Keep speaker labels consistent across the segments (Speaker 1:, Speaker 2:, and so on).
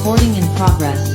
Speaker 1: Recording in progress.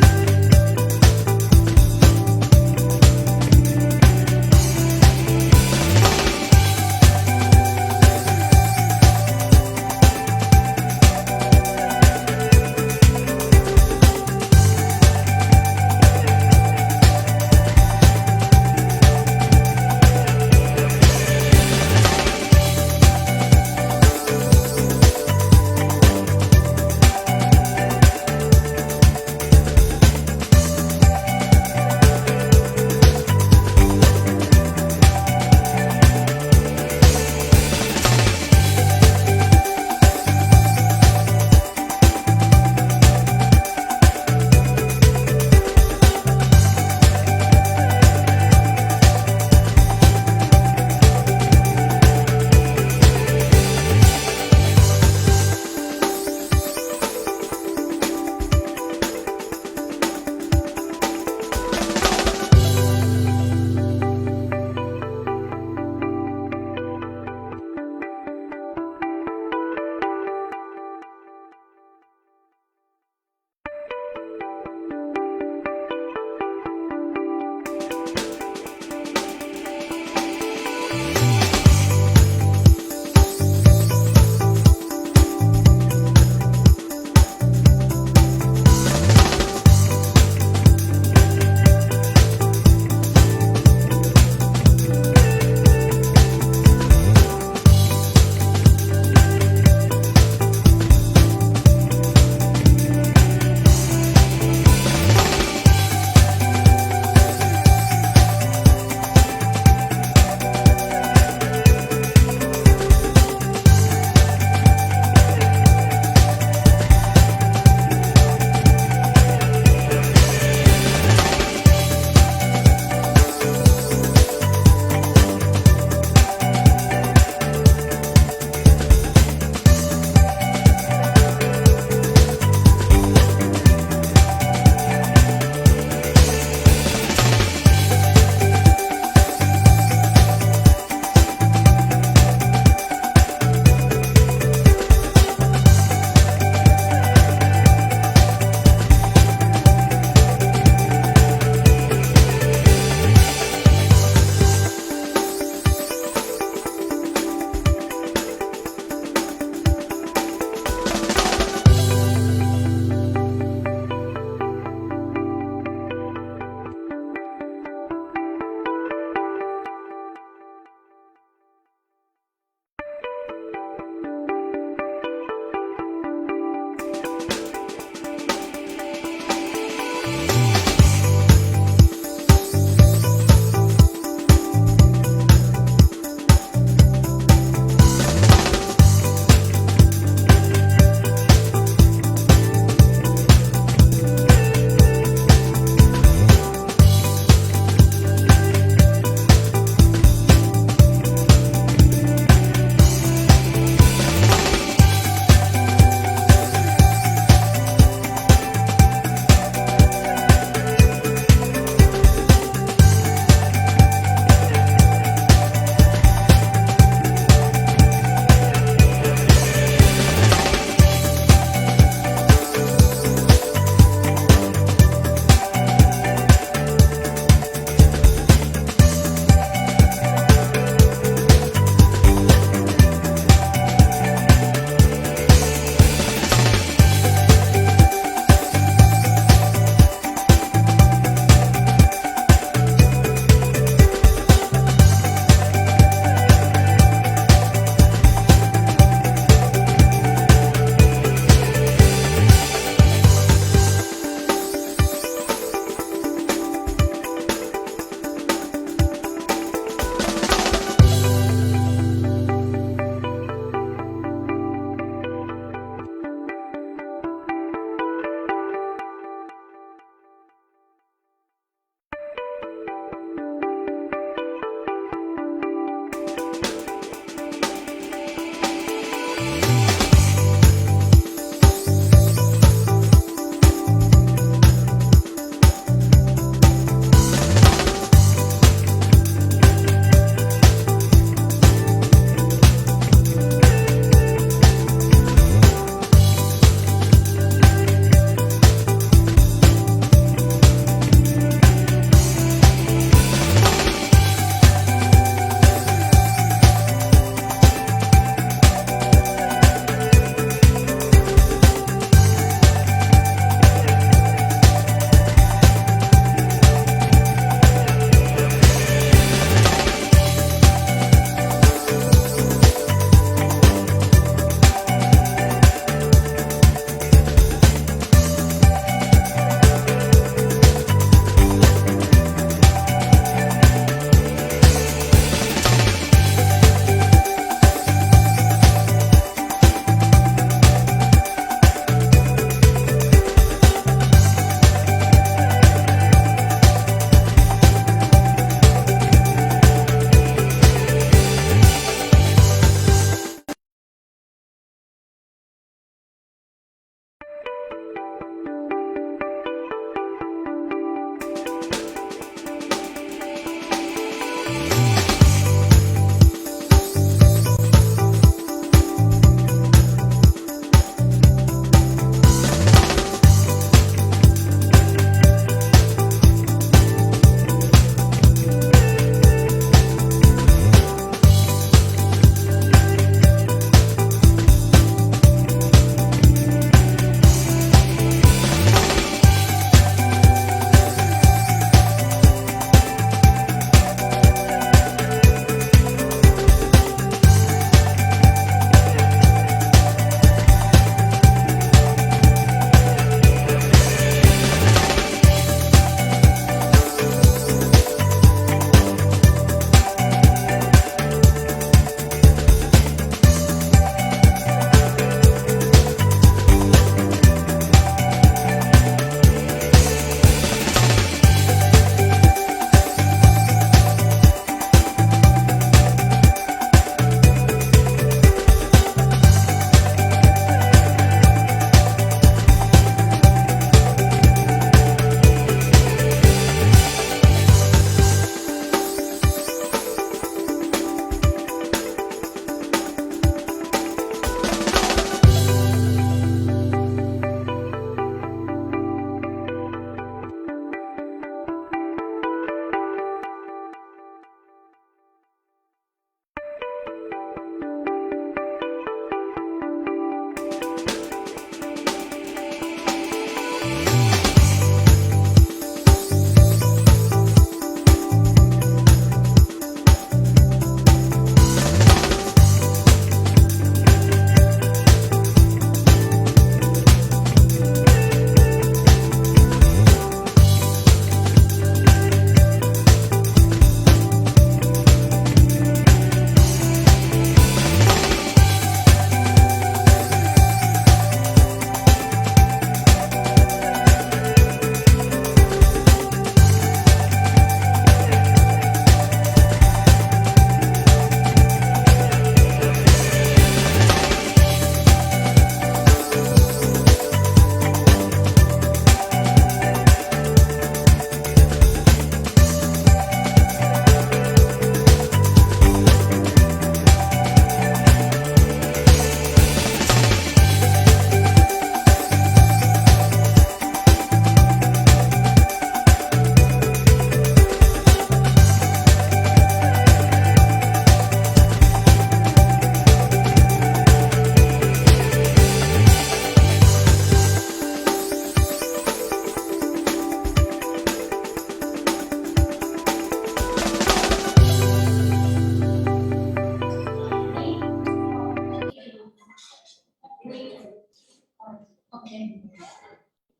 Speaker 1: in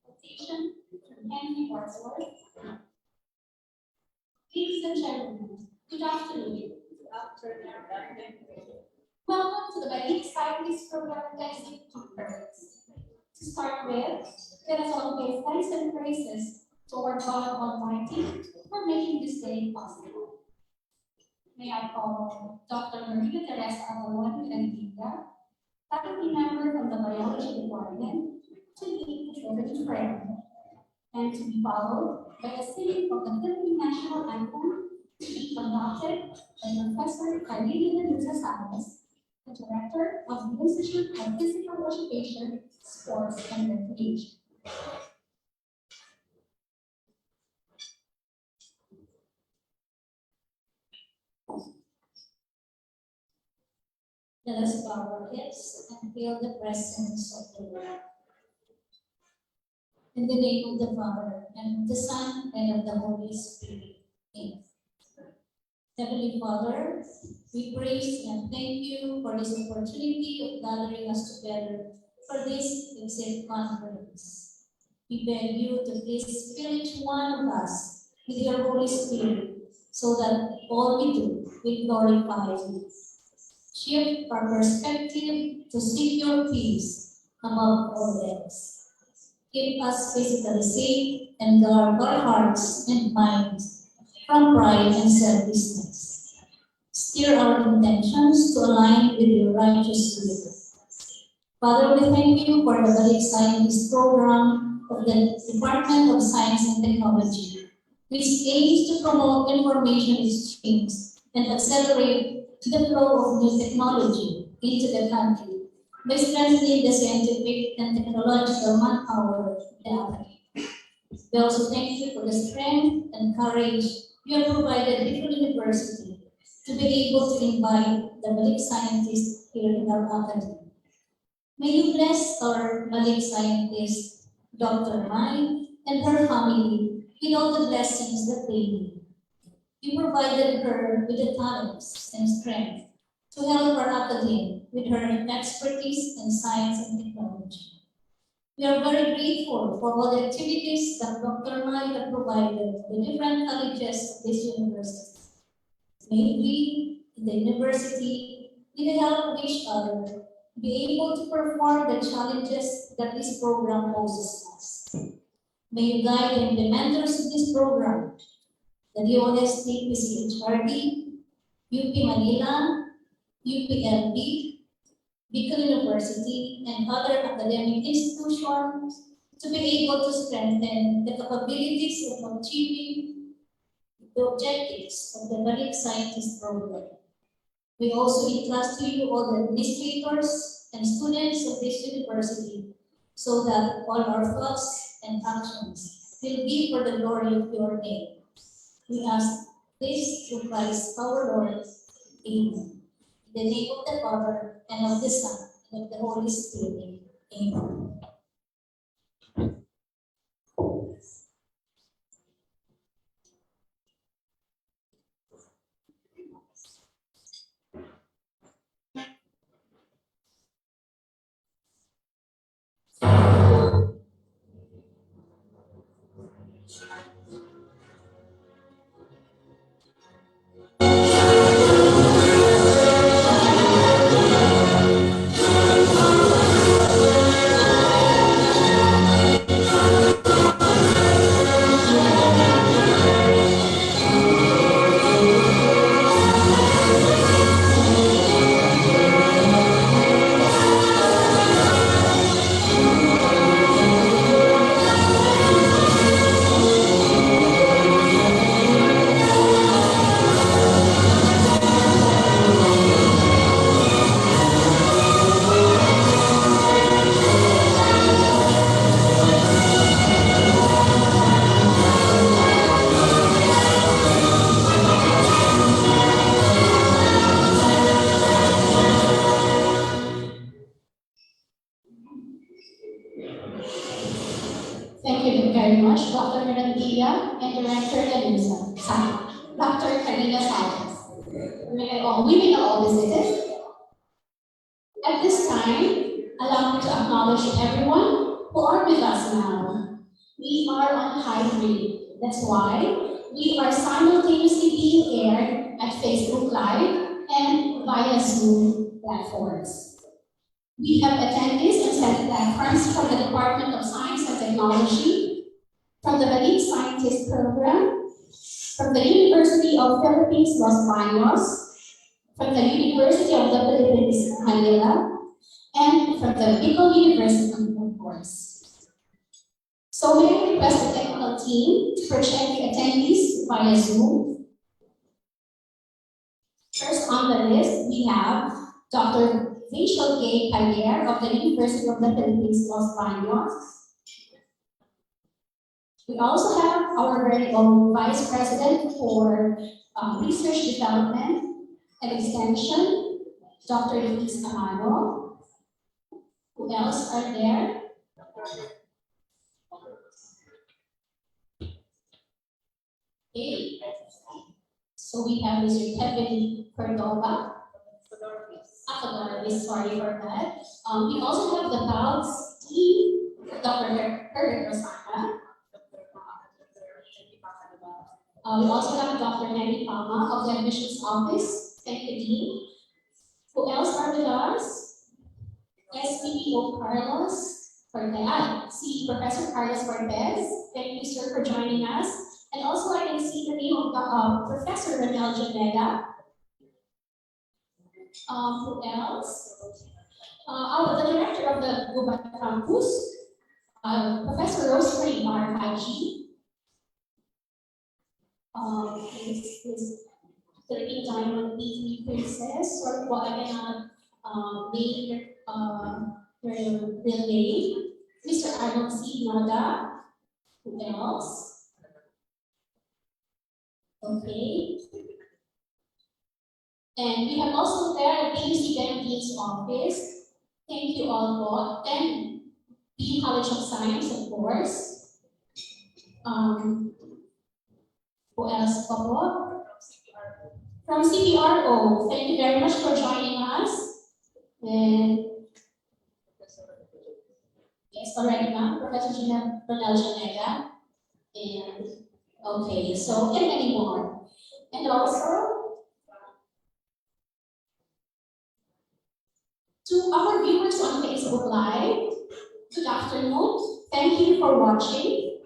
Speaker 1: quotation from Henry Wadsworth. Ladies and gentlemen, good afternoon. Welcome to the Balik Scientist Program Textbook Conference. To start with, let us all give thanks and praises to our God Almighty for making this day possible. May I call Dr. Maria Teresa Abalon Mirandilla, faculty member from the Biology Department, to lead the opening prayer, and to be followed by the singing of the Philippine National Anthem to be conducted by Professor Carlina Medusa Salas, the Director of the Institute of Physical Education, Sports and Recreation. Let us bow our heads and feel the presence of the Lord. In the name of the Father, and of the Son, and of the Holy Spirit. Amen. Heavenly Father, we praise and thank you for this opportunity of gathering us together for this exit conference. We beg you to please fill each one of us with your Holy Spirit so that all we do will glorify you. Shift our perspective to seek your peace above all else. Keep us physically safe and guard our hearts and minds from pride and selfishness. Steer our intentions to align with your righteous will. Father, we thank you for the Balik Scientist Program of the Department of Science and Technology, which aims to promote information exchange and accelerate the flow of new technology into the country by strengthening the scientific and technological manpower of the academy. We also thank you for the strength and courage you have provided Little University to be able to invite the Balik scientists here in our academy. May you bless our Balik scientist, Dr. Mai, and her family with all the blessings that they need. You provided her with the talents and strength to help our academy with her expertise in science and technology. We are very grateful for all the activities that Dr. Mai has provided to the different colleges of this university. May we, in the university, with the help of each other, be able to perform the challenges that this program poses us. May you guide the implementers of this program, the DOST PCHRD, UP Manila, UPLB, Bicol University, and other academic institutions to be able to strengthen the capabilities of achieving the objectives of the Balik Scientist Program. We also entrust to you all the administrators and students of this university so that all our thoughts and actions will be for the glory of your name. We ask this through Christ our Lord. Amen. In the name of the Father, and of the Son, and of the Holy Spirit. Amen. Thank you very much, Dr. Mirandilla and Director Medusa. Dr. Carlina Salas. We may all be seated. At this time, allow me to acknowledge everyone
Speaker 2: who are with us now. We are on hybrid. That's why we are simultaneously being aired at Facebook Live and via Zoom platforms. We have attendees and study platforms from the Department of Science and Technology, from the Marine Scientist Program, from the University of Philippines, Los Baños, from the University of the Philippines, Manila, and from the Bicol University, of course. So may I request the technical team to project the attendees via Zoom. First on the list, we have Dr. Rachel Gay Payer of the University of the Philippines, Los Baños. We also have our very own Vice President for Research Development and Extension, Dr. Luis Amano. Who else are there? Okay. So we have Mr. Kevin Cordova. Sorry for that. We also have the PALS team, Dr. Herbert Rosana. We also have Dr. Henry Palma of the Admissions Office. Thank you, Dean. Who else are with us? SPPO Carlos Cortez. See Professor Carlos Cortez. Thank you, sir, for joining us. And also, I can see the name of the, Professor Ronel Janeda. Who else? The director of the Gubat campus, Professor Rosemary R. Haji. Is Philippine Diamond P3 Princess, or what I cannot name her real name. Mr. Arnold C. Noda. Who else? Okay. And we have also there the PUC Dean's office. Thank you all po. And the College of Science, of course. Who else pa po? From CPRO. Thank you very much for joining us. And yes, already ma'am, Professor Ronel Janeda. And okay, so and many more. And also to our viewers on Facebook Live, good afternoon. Thank you for watching.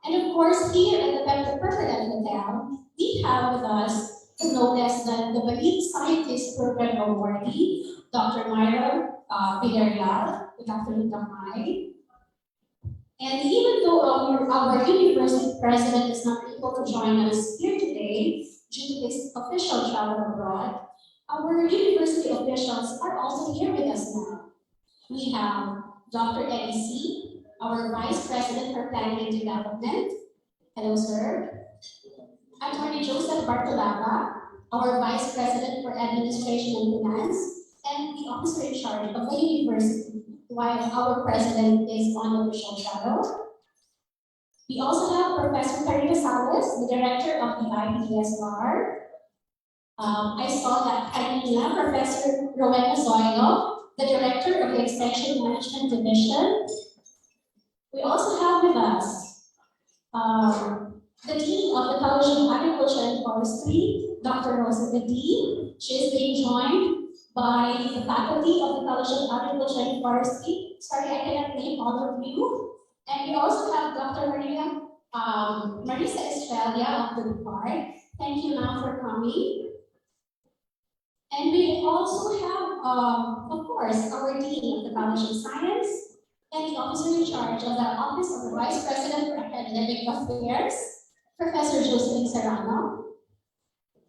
Speaker 2: And of course, here at the President Hotel, we have with us no less than the Marine Scientist Program awardee, Dr. Myra Villarreal. Good afternoon, Dr. Mai. And even though our university president is not able to join us here today due to his official travel abroad, our university officials are also here with us now. We have Dr. Eddie C., our Vice President for Planning and Development. Hello, sir. Attorney Joseph Bartolaba, our Vice President for Administration and Finance, and the officer in charge of the university, while our president is on official travel. We also have Professor Karina Salas, the director of the IPSR. I saw that Kanina, Professor Rowena Zoilo, the director of the Extension Management Division. We also have with us the Dean of the College of Agriculture and Forestry, Dr. Rosa Gadi. She is being joined by the faculty of the College of Agriculture and Forestry. Sorry, I cannot name all of you. And we also have Dr. Marisa Estrella of the department. Thank you now for coming. And we also have, of course, our Dean of the College of Science, and the officer in charge of the Office of the Vice President for Academic Affairs, Professor Josephine Serrano.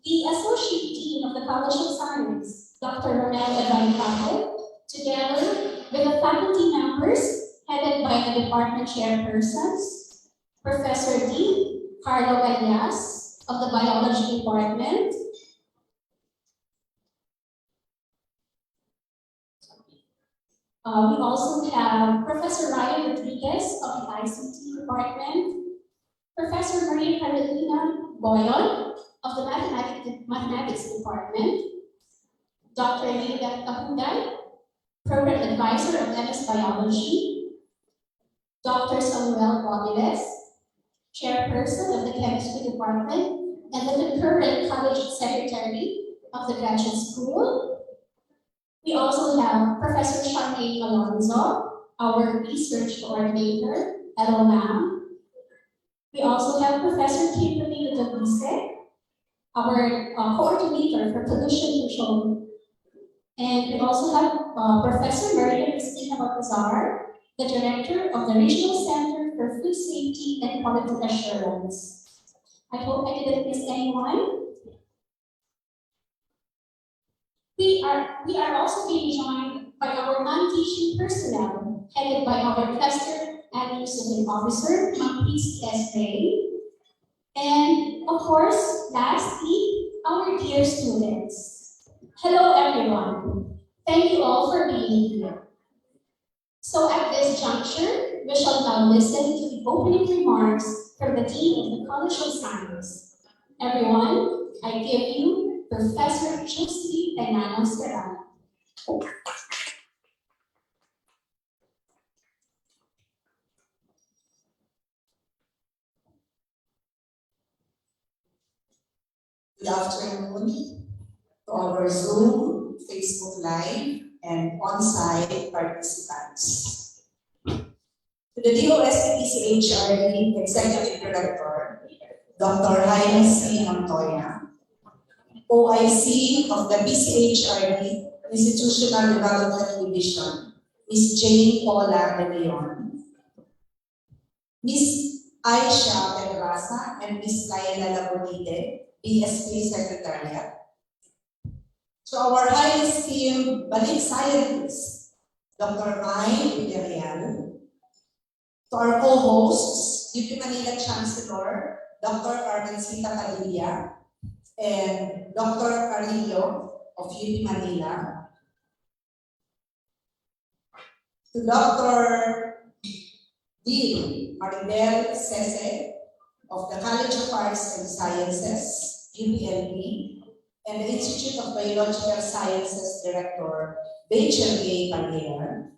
Speaker 2: The Associate Dean of the College of Science, Dr. Ronel Evan Paco, together with the faculty members headed by the department chairpersons, Professor D. Carlo Galias of the Biology Department, we also have Professor Ryan Rodriguez of the ICT Department, Professor Maria Carolina Boyon of the Mathematics Department, Dr. Elida Kahuday, Program Advisor of MS Biology, Dr. Samuel Robles, Chairperson of the Chemistry Department and the concurrent College Secretary of the Graduate School. We also have Professor Charmaine Alonzo, our Research Coordinator. Hello, ma'am. We also have Professor Kimberly Ludovise, our coordinator for pollution control. And we also have Professor Maria Cristina Baltazar, the director of the Regional Center for Food Safety and Quality Assurance. I hope I didn't miss anyone. We are also being joined by our non-teaching personnel, headed by our Cluster Administrative Officer, Mampis S. Ray. And of course, lastly, our dear students. Hello, everyone. Thank you all for being here. So at this juncture, we shall now listen to the opening remarks from the Dean of the College of Science. Everyone, I give you Professor Josephine Tainano Serrano.
Speaker 3: Good afternoon to our Zoom, Facebook Live, and on-site participants. To the DOST-PCHRD Executive Director, Dr. Jaime C. Montoya, OIC of the PCHRD Institutional Development Division, Ms. Jane Paula De Leon, Ms. Aisha Pedraza, and Ms. Laila Labonite, PSP Secretariat. To our highly esteemed Balik scientists, Dr. Mai Villarreal. To our co-hosts, UP Manila Chancellor, Dr. Carmencita Padilla, and Dr. Carrillo of UP Manila. To Dr. Dean Maribel Sese of the College of Arts and Sciences, UPLP, and the Institute of Biological Sciences Director, Rachel A. Palier.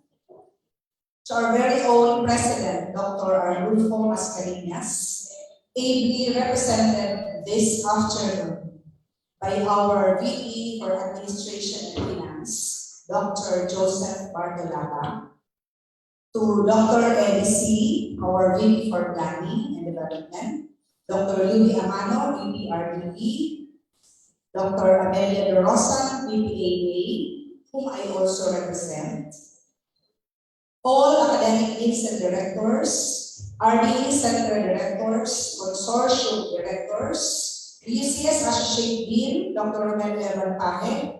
Speaker 3: To our very own President, Dr. Arnulfo Mascareñas, ably represented this afternoon by our VP for Administration and Finance, Dr. Joseph Bartolata. To Dr. Eddie C., our VP for Planning and Development, Dr. Louis Amano, VP RDE, Dr. Amelia De Rosa, VP AA, whom I also represent, all academic deans and directors, RDE Center Directors, Consortium Directors, UCS Associate Dean, Dr. Romel Evan Paje,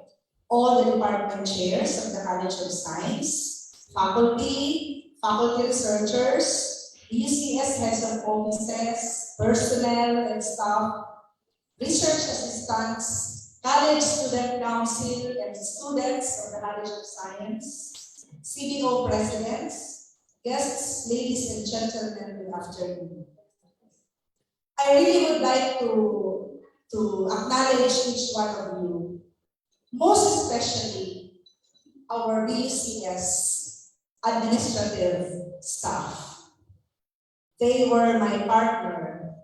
Speaker 3: all the department chairs of the College of Science, faculty researchers, UCS heads of offices, personnel and staff, research assistants, college student council and students of the College of Science, CBO presidents, guests, ladies and gentlemen, good afternoon. I really would like to acknowledge each one of you, most especially our BUCS administrative staff. They were my partner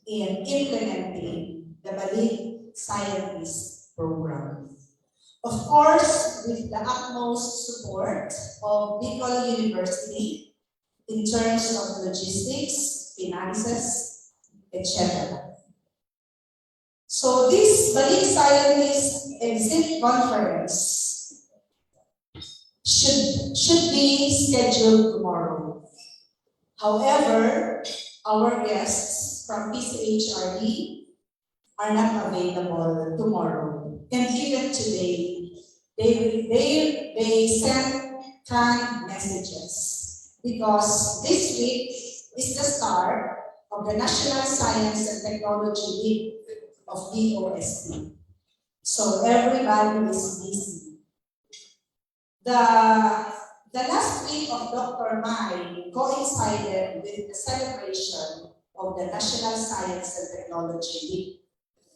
Speaker 3: in implementing the Balik Scientist Program. Of course, with the utmost support of Bicol University in terms of logistics, finances, etc. So this Balik Scientist Exit Conference should be scheduled tomorrow. However, our guests from PCHRD are not available tomorrow. And even today, they sent canned messages because this week is the start of the National Science and Technology Week of DOST. So everybody is busy. The last week of Dr. Mai coincided with the celebration of the National Science and Technology Week.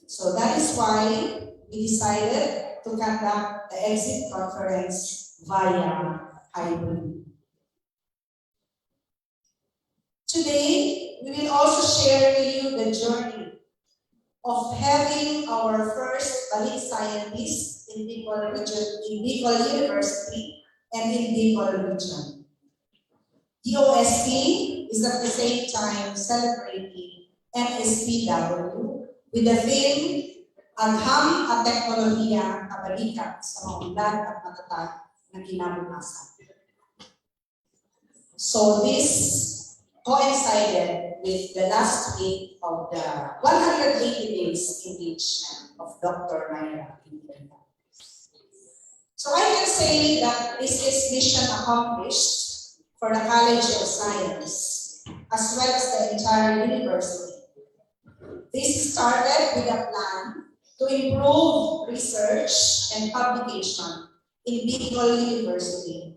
Speaker 3: So that is why we decided to conduct the exit conference via hybrid. Today, we will also share with you the journey of having our first Balik scientist in Bicol region, in Bicol University and in Bicol region. DOST is at the same time celebrating MSPW with the theme Agham at Teknolohiya Kabalikan sa mga ulan at matatag na kinabukasan. So this coincided with the last week of the 180 days engagement of Dr. Myra Quintana. So I can say that this is mission accomplished for the College of Science as well as the entire university. This started with a plan to improve research and publication in Bicol University,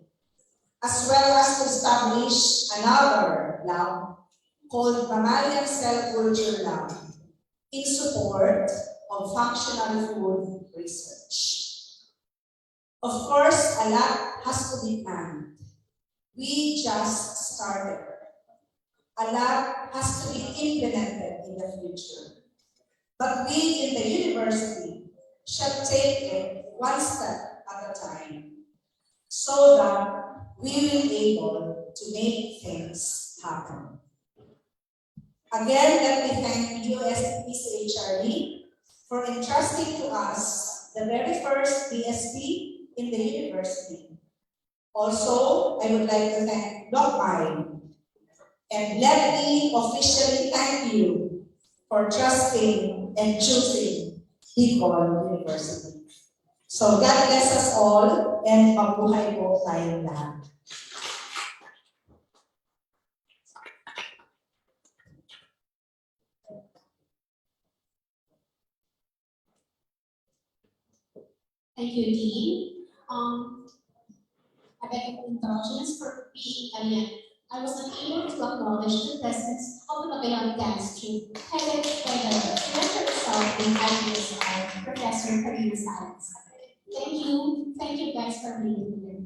Speaker 3: as well as to establish another lab called Mammalian Cell Culture Lab in support of functional food research. Of course, a lot has to be planned. We just started. A lot has to be implemented in the future. But we in the university shall take it one step at a time so that we will be able to make things happen. Again, let me thank USPCHRD for entrusting to us the very first BSP in the university. Also, I would like to thank Doc Mai, and let me officially thank you for trusting and choosing Bicol University. So God bless us all and mabuhay po tayong lahat.
Speaker 2: Thank you, Dean. I beg your indulgence for being I was not able to acknowledge the presence of the Magallanes Dance Troupe, headed by the director itself in IPSR, Professor Karina Science. Thank you guys for being here.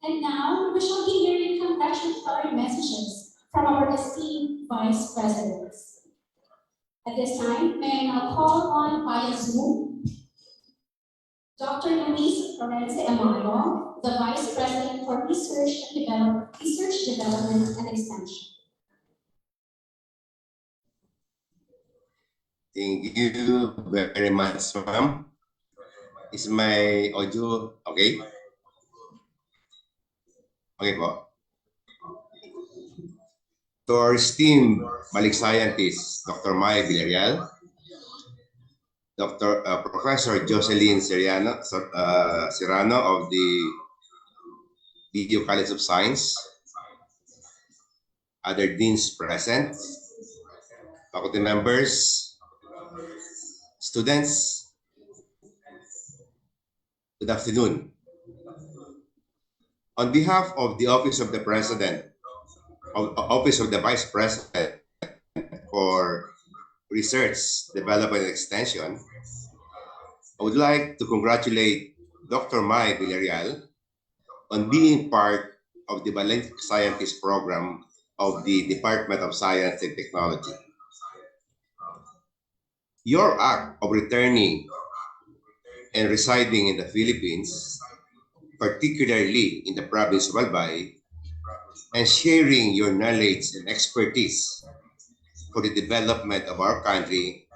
Speaker 2: And now we shall be hearing congratulatory messages from our esteemed vice presidents. At this time, may I now call on via Zoom Dr. Luis Lorenzo Amaro, the Vice President for Research Development and Extension.
Speaker 4: Thank you very much, ma'am. Is my audio okay? Okay po. To our esteemed Balik scientist, Dr. May Villarreal, Professor Jocelyn Serrano of the Video College of Science, other deans present, faculty members, students, good afternoon. On behalf of the Office of the President, Office of the Vice President for Research, Development, and Extension, I would like to congratulate Dr. May Villarreal on being part of the Balik Scientist Program of the Department of Science and Technology. Your act of returning and residing in the Philippines, particularly in the province of Albay, and sharing your knowledge and expertise for the development of our country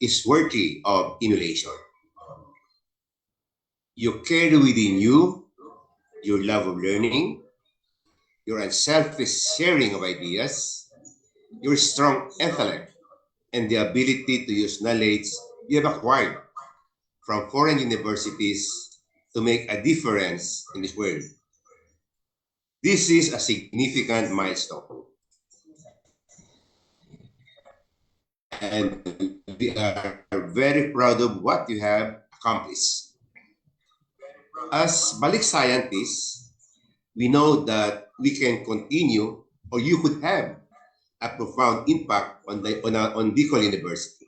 Speaker 4: is worthy of emulation. You carry within you your love of learning, your unselfish sharing of ideas, your strong intellect, and the ability to use knowledge you have acquired from foreign universities to make a difference in this world. This is a significant milestone. And we are very proud of what you have accomplished. As Balik scientists, we know that we can continue, or you could have a profound impact on Bicol University.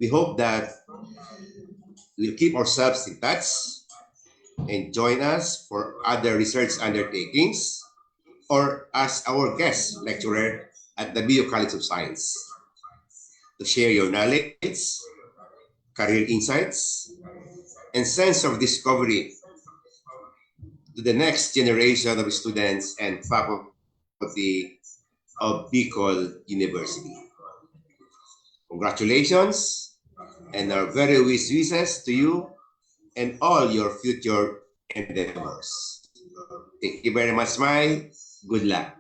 Speaker 4: We hope that we'll keep ourselves in touch and join us for other research undertakings or as our guest lecturer at the BU College of Science to share your knowledge, career insights, and sense of discovery to the next generation of students and faculty of Bicol University. Congratulations and our very wishes to you and all your future endeavors. Thank you very much, Mai. Good luck.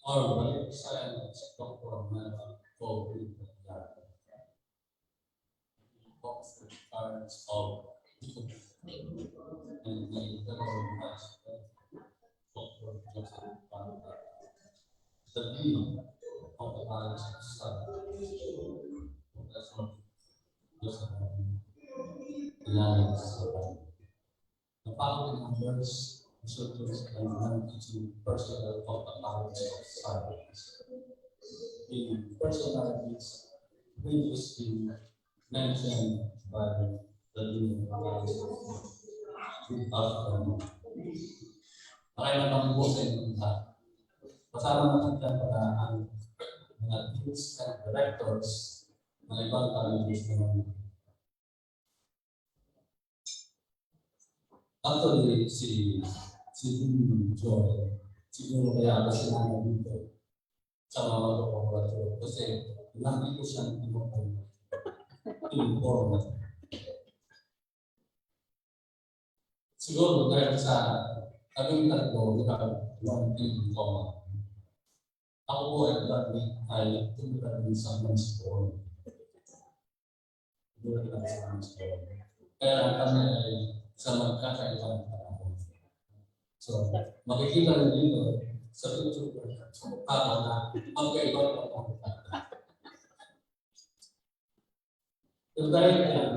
Speaker 5: Our balik science Dr. Mela Kobe Oxford Arts of and the federal master Dr. Joseph Banda, the dean of the College of Study, Professor Joseph Elias, the faculty members, researchers, and non-teaching personnel of the College of Science. In personalities previously mentioned by the Dean of the College Good afternoon. Maraming naman po sa inyong lahat. Kasama natin dyan para ang mga deans and directors ng ibang colleges naman. Actually, si Dean Joy, siguro kaya kasi namin dito sa mga kapapalato. Kasi lagi ko siyang inform. Siguro dahil sa kaming tatlo, one thing in common. Ako po ay tumira din sa men's forum. Tumira din sa men's forum. Kaya kami ay sa magkakaibang panahon. So, makikita rin dito sa picture sa mukha na magkaibang panahon. Pero dahil yan,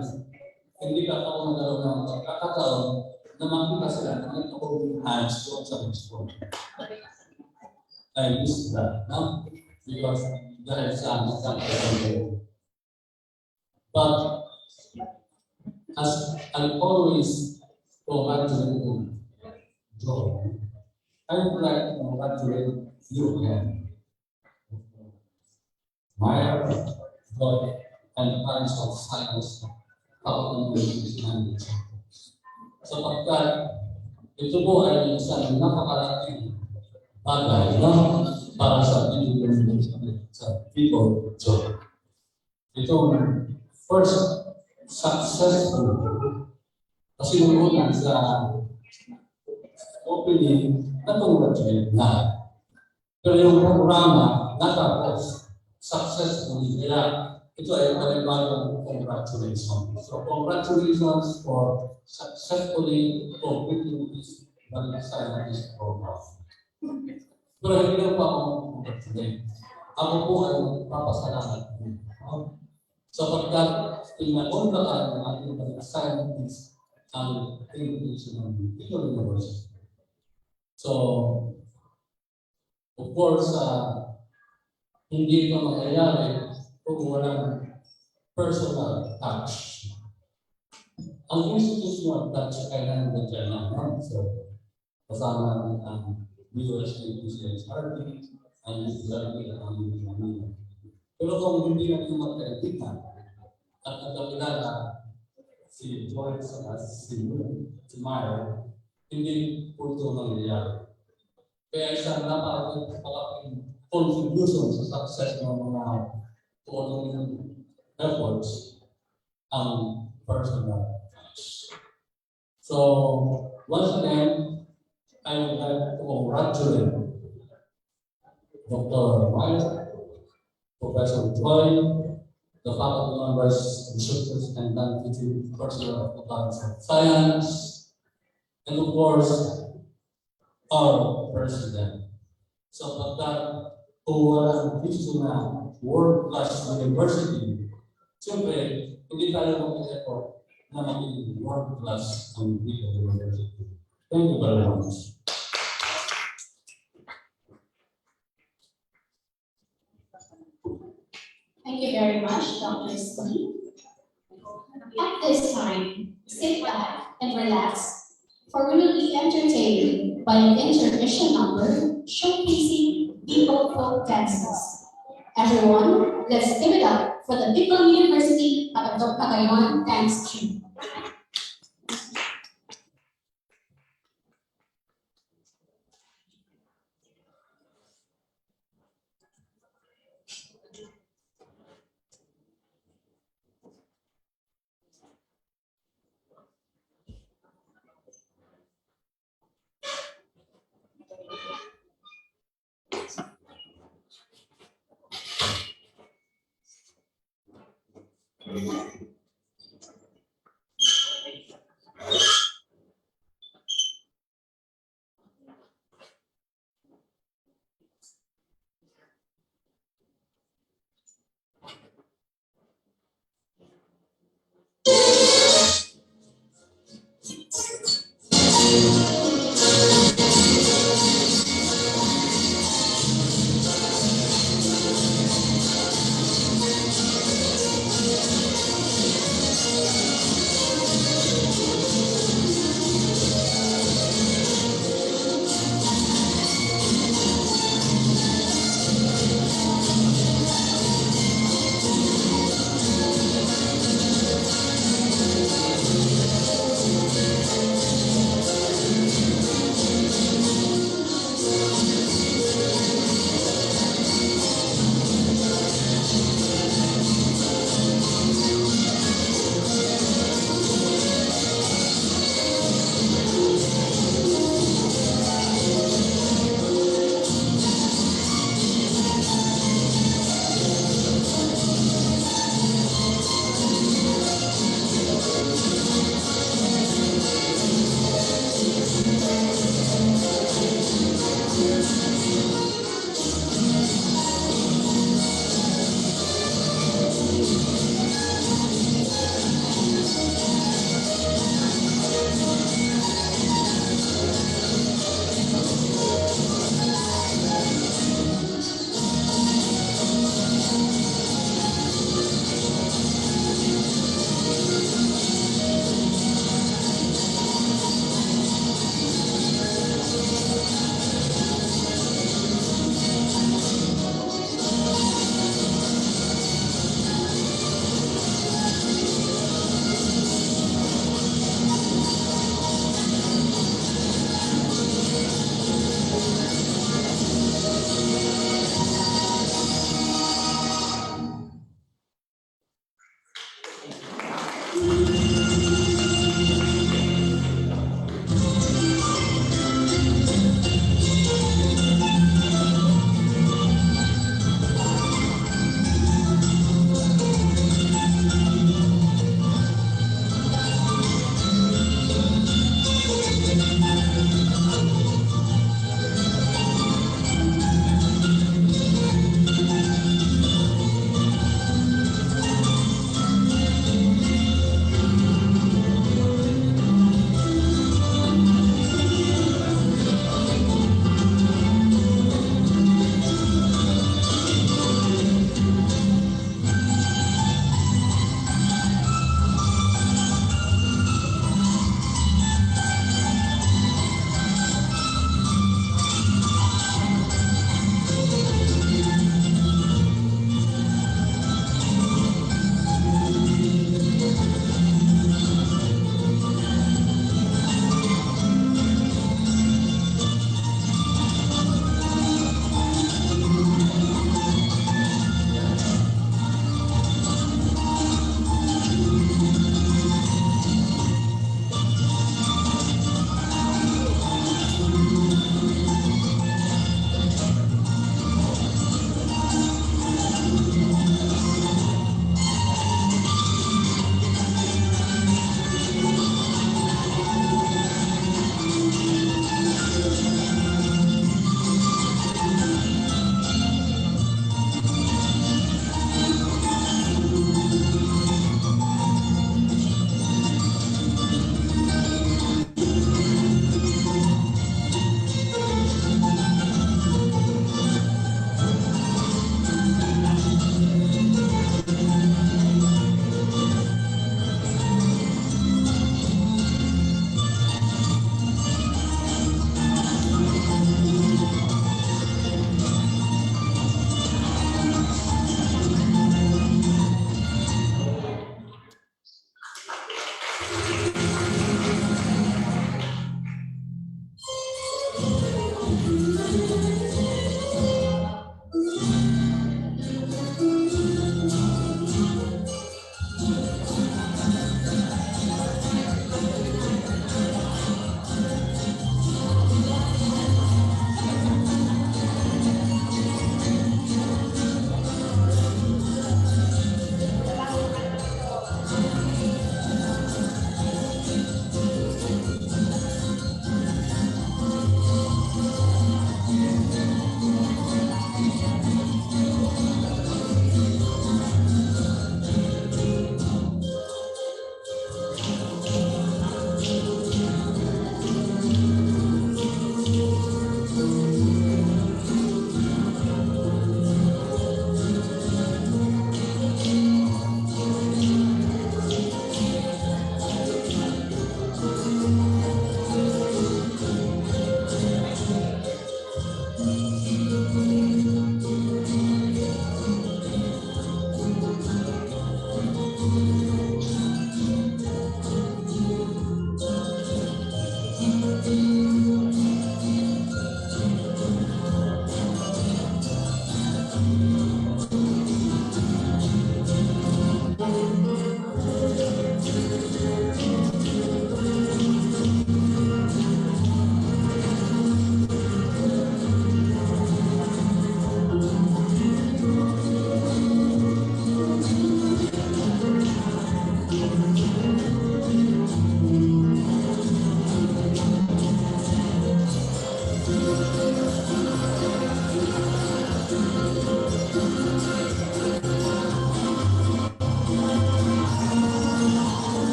Speaker 5: hindi ka ako magkaroon ng pagkakataon na makita sila na may holding hands doon sa men's forum. I miss that, no? Because dahil sa magkakaibang. But as I always congratulate Joy, I would like to congratulate you again. Meyer, Joy, and the College of Science, faculty and sapagkat ito po ay isang napakalaking bagay na para sa people Joy. Itong first successful kasi nung sa opening natunggat na pero yung programa natapos successfully kaya ito ay panibagong congratulations. So congratulations for successfully completing this science program. Pero hindi lang pa akong congratulate. Ako po ay magpapasalamat sapagkat tinaunlakan ng ating mga scientists ang education ng Bicol University. So, of course, hindi ito mangyayari kung walang personal touch. Ang institutional touch ay nandiyan na. So, kasama natin ang UST, UCSRT, ang UCSRT, ang UCSRT. Pero kung hindi natin magkaibigan at nagkakilala si Joy at si Meyer, hindi po ito nangyayari. Kaya isang napakalaking contribution sa success ng mga tuwalong efforts ang personal touch. So, once again, I would like to congratulate Dr. Meyer, Professor Joy, the faculty members, researchers, and non-teaching personnel of the College of Science, and of course, our president, sapagkat kung walang vision na world-class university, siyempre, hindi tayo mag-effort na maging world-class ang university. Thank you very much.
Speaker 2: Thank you very much, Dr. Steve. At this time, sit back and relax, for we will be entertained by an intermission number showcasing Bicol folk dances. Everyone, let's give it up for the Bicol University Pagayon Dance Troupe.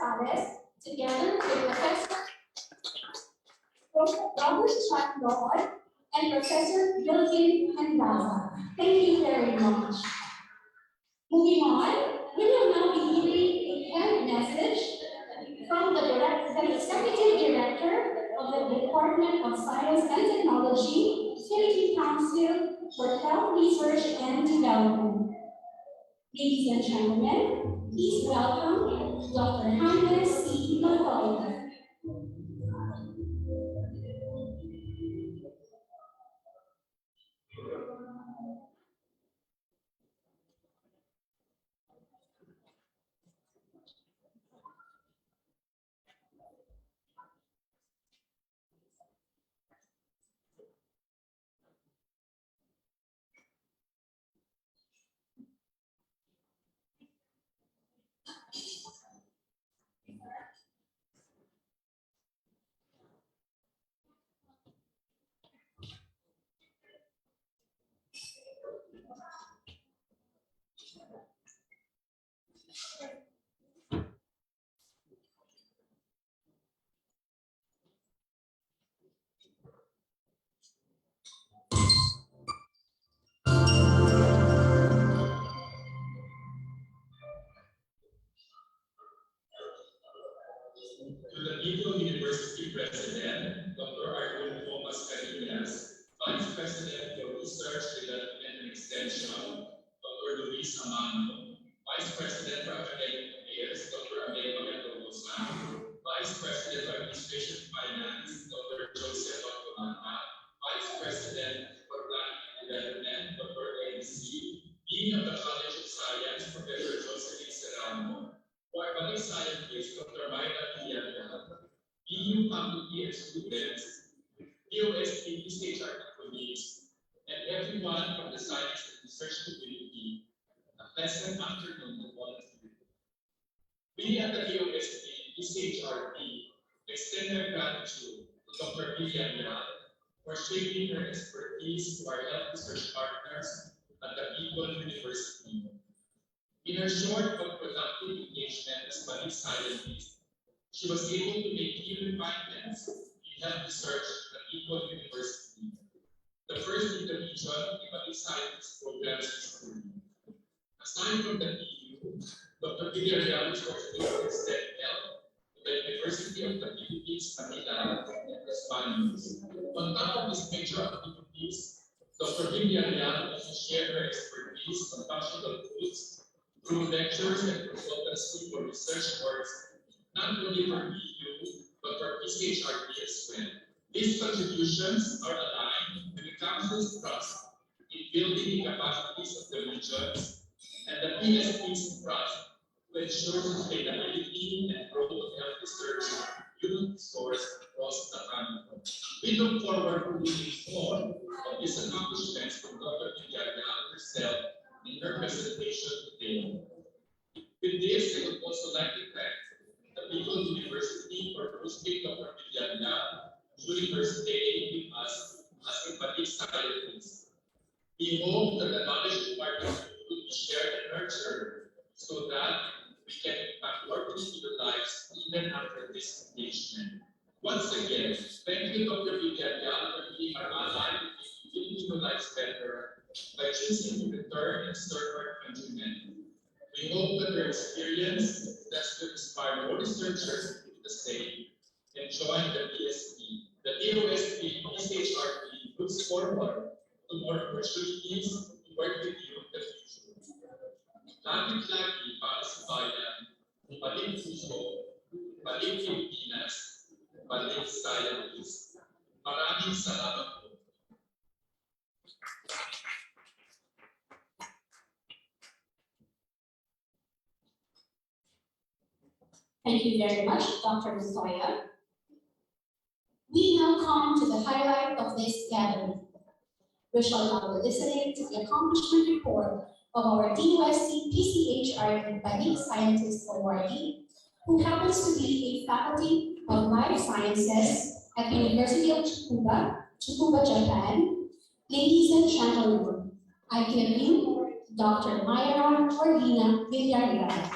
Speaker 2: Gonzalez, together with Professor Robert Chuck Lord and Professor Gilgin Mendoza. Thank you very much. Moving on, we will now be hearing a kind message from the Executive Director of the Department of Science and Technology, Philippine Council for Health Research and Development. Ladies and gentlemen, please welcome Dr. Jaime C. Locoy.
Speaker 6: To the Eagle University President, Dr. Arthur Thomas Carinas, Vice President for Research, Development and Extension, Dr. Luis Amando, Vice President for Academic Affairs, Dr. Abel Mendoza, Vice President for Administration and Finance, Dr. Joseph Octolana, Vice President for Planning and Development, Dr. NC, Dean of the College of Science, Professor Josephine Serrano, for Balik Scientist, Dr. Mayra Villarreal, EU faculty and students, DOST PCHR colleagues, and everyone from the science and research community, a pleasant afternoon to all of you. We at the DOST PCHRP extend our gratitude to Dr. Villarreal for sharing her expertise to our health research partners at the Eagle University. In her short but productive engagement as Balik scientist, she was able to make key findings in health research at Eagle University, the first in the region in Balik scientist programs history. Aside from the EU, Dr. Villarreal is also extend health to the University of the Philippines, Manila, and Los Baños. On top of these major activities, Dr. Villarreal also shared her expertise on functional foods through lectures and consultancy for research works, not only for EU, but for PCHRP as well. These contributions are aligned with the Council's trust in building the capacities of the regions and the PSP's trust to ensure sustainability and growth of health research human source across the country. We look forward to hearing more of these accomplishments from Dr. Villarreal herself in her presentation today. With this, I would also like to thank the Eagle University for hosting Dr. Villarreal during her stay with us as a Balik scientist. We hope that the knowledge department will be shared and nurtured so that we can impact more people's lives even after this engagement. Once again, thank you, Dr. Villarreal, for being our ally and making people's lives better by choosing to return and serve our countrymen. We hope that your experience that's to inspire more researchers to do the same and join the PSP. The DOST PCHRP looks forward to more opportunities to work with you in the future. Lagi-lagi para sa bayan, balik puso, balik Pilipinas, balik scientist. Maraming salamat po.
Speaker 2: Thank you very much, Dr. Locoy. We now come to the highlight of this gathering. We shall now be listening to the accomplishment report of our DOST PCHR Balik Scientist awardee, who happens to be a faculty of Life Sciences at the University of Tsukuba, Japan. Ladies and gentlemen, I give you Dr. Mayra Corvina Villarreal.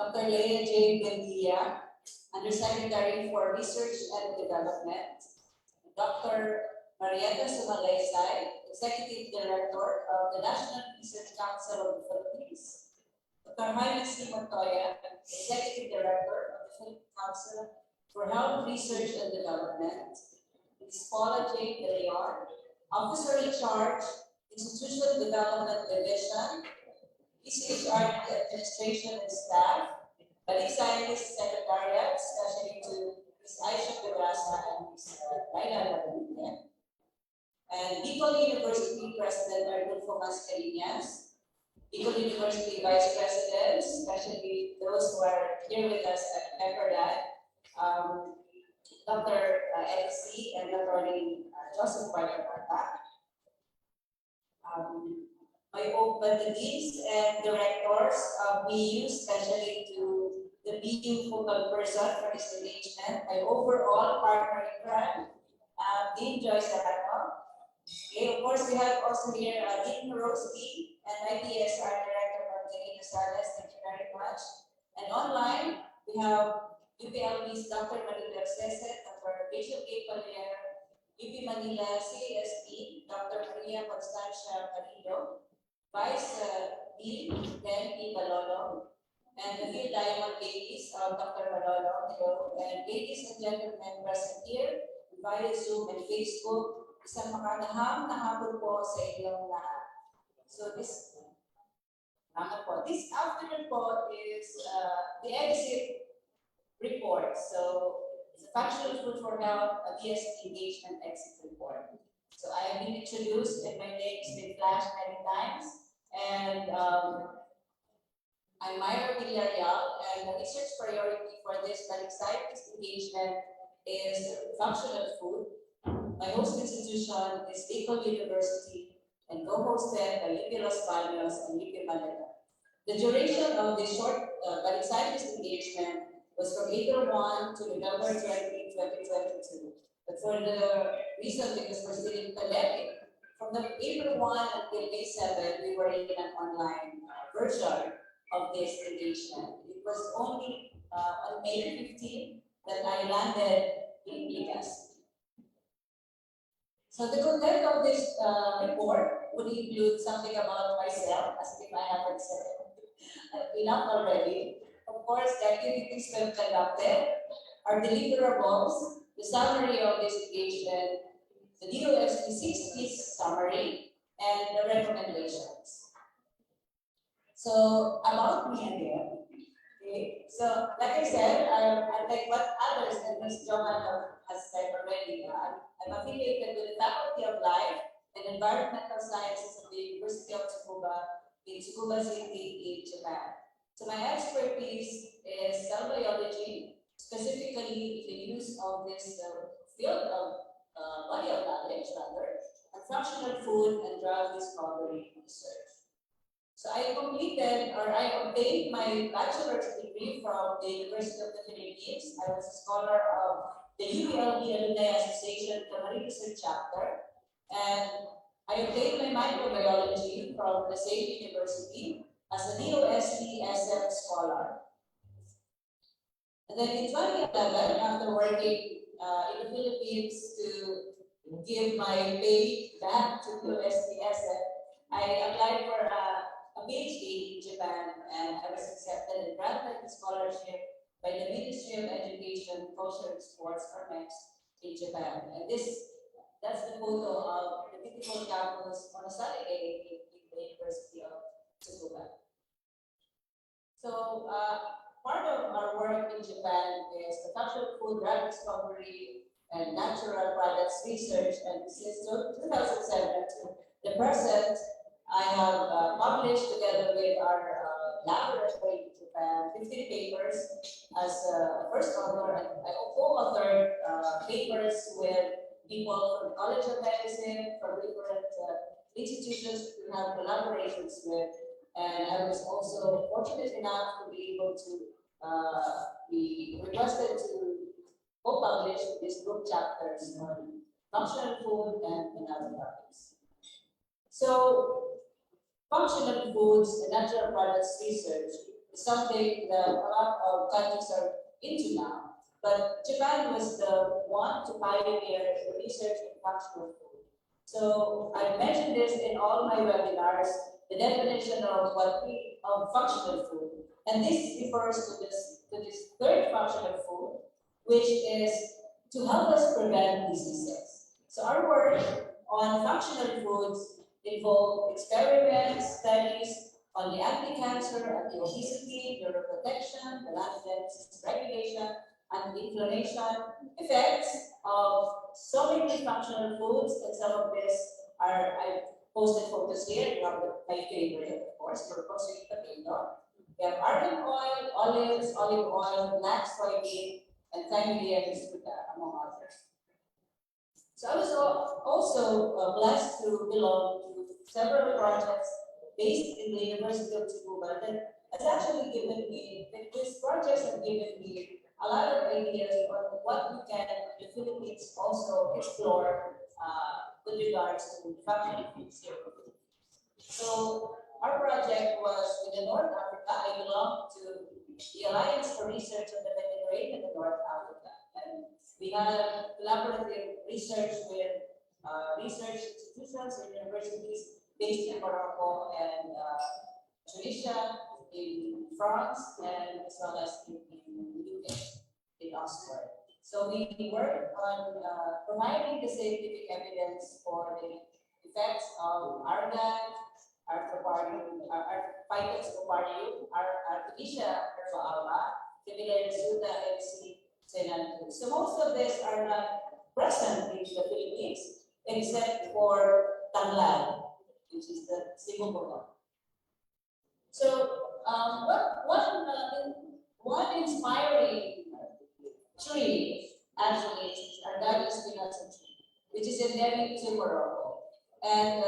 Speaker 3: Dr. Leah J. Bendia, Undersecretary for Research and Development. Dr. Marietta Sumalaysay, Executive Director of the National Research Council of the Philippines. Dr. Jaime C. Montoya, Executive Director of the Philippine Council for Health Research and Development. Ms. Paula J. De Leon, Officer in Charge, Institutional Development Division, PCHR Administration and Staff, Balik Scientist Secretariat, especially to Ms. Aisha Durasa and Ms. Laila Labanita. And Bicol University President Arnulfo Mascareñas, Bicol University Vice Presidents, especially those who are here with us at Pepperdine, Dr. Elsie and Dr. Joseph Barbarata. But the deans and directors of BU, especially to the BU focal person for this engagement, my overall partner in crime, Dean Joyce Arano. Okay, of course, we have also here Dean Roski and IPSR Director Marcelina Sales. Thank you very much. And online, we have UPLB's Dr. Maribel Cese, Dr. Rachel K. Palier, UP Manila CSP, Dr. Maria Constancia Carrillo, Vice Dean Dan P. Balolo, and the field diamond ladies of Dr. Balolo, hello, and ladies and gentlemen present here via Zoom and Facebook, isang makagaham na hapon po sa inyong lahat. So this afternoon po is the exit report. So it's a functional food for health, a BSP engagement exit report. So I have been introduced and my name has been flashed many times. And I'm Myra Villarreal, and the research priority for this Balik Scientist engagement is functional food. My host institution is Bicol University and co-hosted by UP Los Baños and UP Manila. The duration of this short Balik Scientist engagement was from April 1 to November 20, 2022. But for the reason because we're still in pandemic, from the April 1 until May 7, we were in an online version of this engagement. It was only on May 15 that I landed in Vegas. So the content of this report would include something about myself, as if I haven't said enough already. Of course, the activities we've conducted, our deliverables, the summary of this engagement, the DOF's 6-piece summary, and the recommendations. So, about me again. Okay, so like I said, unlike what others and Ms. Johanna has said already, I'm affiliated with the Faculty of Life and Environmental Sciences of the University of Tsukuba in Tsukuba City in Japan. So my expertise is cell biology, specifically the use of this field of body of knowledge, rather, and functional food and drug discovery research. So I obtained my bachelor's degree from the University of the Philippines. I was a scholar of the UPLB Alumni Association Camarines Research Chapter, and I obtained my microbiology from the same university.
Speaker 7: scholar. And then in 2011, after working in the Philippines to give my pay back to USTSF, I applied for a PhD in Japan, and I was accepted and granted a scholarship by the Ministry of Education, Culture and Sports, or MEX, in Japan. And that's the photo of the beautiful campus on a sunny day in the University of Tsukuba. So part of our work in Japan is the functional food drug discovery and natural products research. And since 2007 to the present, I have published together with our laboratory in Japan 15 papers as a first author, and I co-authored papers with people from the College of Medicine, from different institutions we have collaborations with. And I was also fortunate enough to be able to be requested to co-publish these book chapters on functional food and other topics. So, functional foods and natural products research is something that a lot of countries are into now. But Japan was the one to pioneer the research in functional food. So I mentioned this in all my webinars, the definition of functional food. And this refers to this third functional food, which is to help us prevent diseases. So our work on functional foods involve experiments, studies on the anti-cancer, anti-obesity, neuroprotection, the lactate regulation, and inflammation effects of so many functional foods, and some of this are I posted photos here. You have my favorite, of course, for roasted potato. We have argan oil, olives, olive oil, black soybean, and thymolia hirsute, among others. So I was also blessed to belong to several projects based in the University of Tsukuba that has actually given me, these projects have given me a lot of ideas on what we can in the Philippines also explore with regards to functional foods here. So our project was in the North Africa. I belong to the Alliance for Research on the Mediterranean in North Africa. And we had collaborative research with research institutions and universities based in Morocco and Tunisia, in France, and as well as in the UK, in Oxford. So we work on providing the scientific evidence for the effects of argan, arthropyrium, phytoxyparium, Artemisia alba, Tibilia hirsuta, and C. senanthus. So most of these are not present in the Philippines, except for tanglad, which is the Sibugong. So one inspiring tree actually is Ardalis spinaca tree, which is endemic to Morocco. And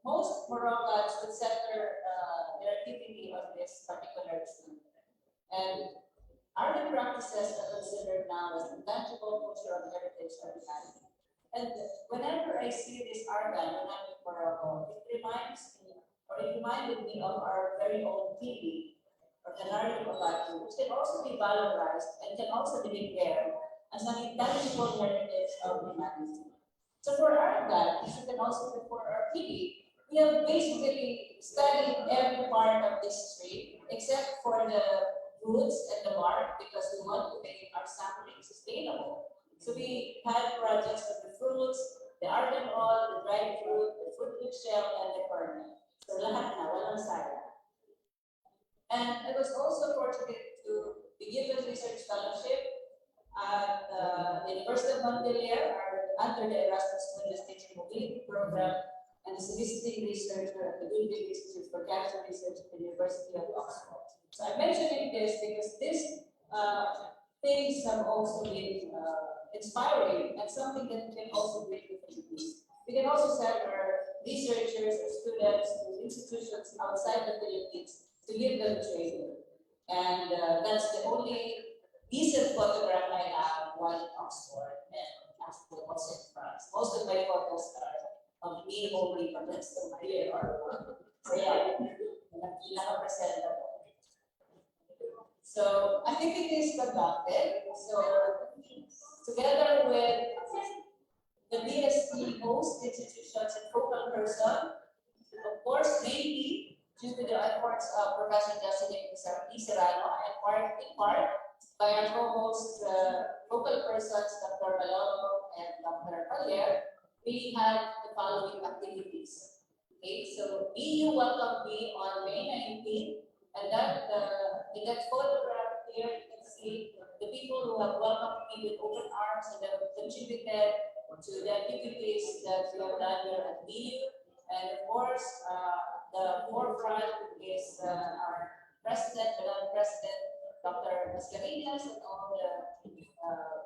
Speaker 7: most Moroccans would center their activity on this particular tree. And Argan practices are considered now as intangible cultural heritage of humanity. And whenever I see this argan when I'm in Morocco, it reminded me of our very own TV, or Canario Obatu, which can also be valorized and can also be declared as an intangible heritage of humanity. So for argan, as you can also do for our TV, we have basically studied every part of this tree except for the roots and the bark, because we want to make our sampling sustainable. So we had projects with the fruits, the argan oil, the dried fruit, the fruit with shell, and the kernel. So lahat na, walang sayang. And I was also fortunate to be given research fellowship at the University of Montpellier under the Erasmus Mundus Teaching Mobility Program, and as a visiting researcher at the Ludwig Institute for Cancer Research at the University of Oxford. So I'm mentioning this because these things have also been inspiring and something that can also bring the Philippines. We can also send our researchers or students to institutions outside the Philippines to give them training. And that's the only decent photograph I have while in Oxford and actually also in France. Most of my photos are of me only from next to my year or so yeah, pinaka-presentable. So I think it is conducted. So together with the BSP host institutions and focal person, of course, mainly due to the efforts of Professor Justin D. Serrano and in part by our co-host, focal persons, Dr. Malolo and Dr. Palier, we had the following activities. Okay, so BU welcomed me on May 19th, and that in that photograph here you can see the people who have welcomed me with open arms and have contributed to the activities that we have done here at BU. And of course, the forefront is our president, beloved president, Dr. Mascareñas, and all the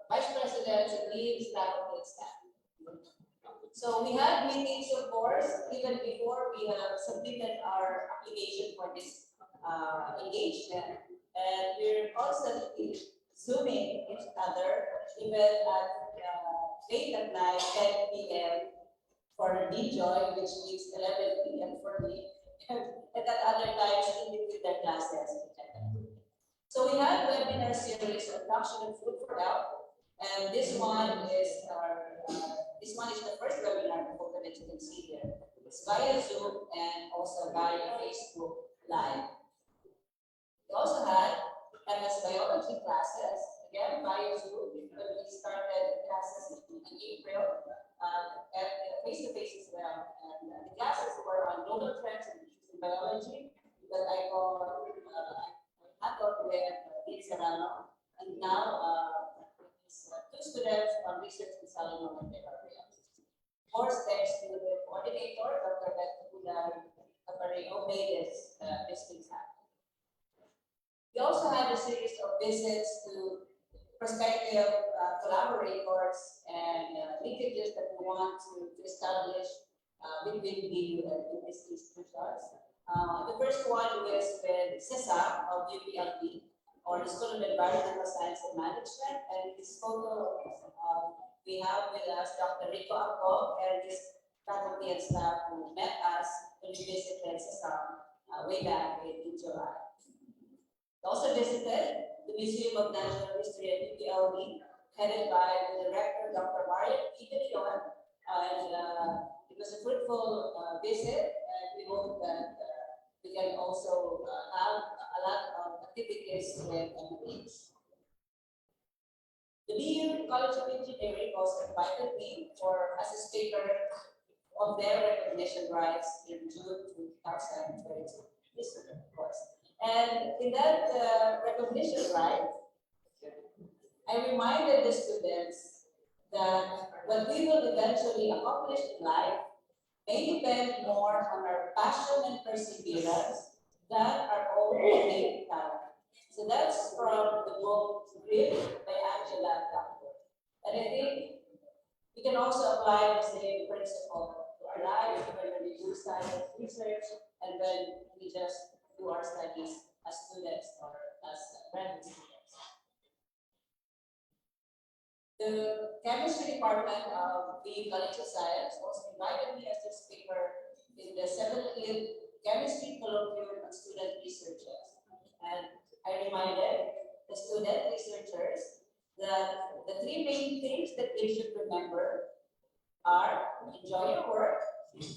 Speaker 7: vice presidents and leads, faculty, and staff. So we had meetings, of course, even before we have submitted our application for this engagement, and we're constantly zooming each other, even at late at night, 10 p.m. for DJoy, which means 11 p.m. for me, and at other times in between their classes. So we had webinar series on production of food for health, and this one is the first webinar that you can see here. It's via Zoom and also via Facebook Live. We also had MS biology classes, again via Zoom, when we started classes in April, and face-to-face as well. And the classes were on global trends in biology that I handled with Dean Serrano, and now two students on research in cellular materials. Of course, thanks to the coordinator, Dr. Beth who made this things happen. We also had a series of visits to prospective collaborators and linkages that we want to establish between BU and these institutions. The first one was with CESA of UPLB, or the School of Environmental Science and Management, and this photo we have with us Dr. Rico Acog and his faculty and staff who met us when we visited CESA way back in July. We also visited the Museum of Natural History at UPLB, headed by the director, Dr. Marian P. De Leon, and it was a fruitful visit, and we hope that we can also have a lot of activities with MPs. The BU College of Engineering also invited me as a speaker of their recognition rights in June 2022. This is, of course. And in that recognition right, I reminded the students that what we will eventually accomplish in life may depend more on our passion and perseverance than our own innate talent. So that's from the book written by Angela Duckworth. And I think we can also apply the same principle to our lives when we do science research and when we just do our studies as students or as graduate students. The chemistry department of the College of Science also invited me as a speaker in the 17th Chemistry Colloquium on Student Researchers. And I reminded the student researchers that the three main things that they should remember are enjoy your work,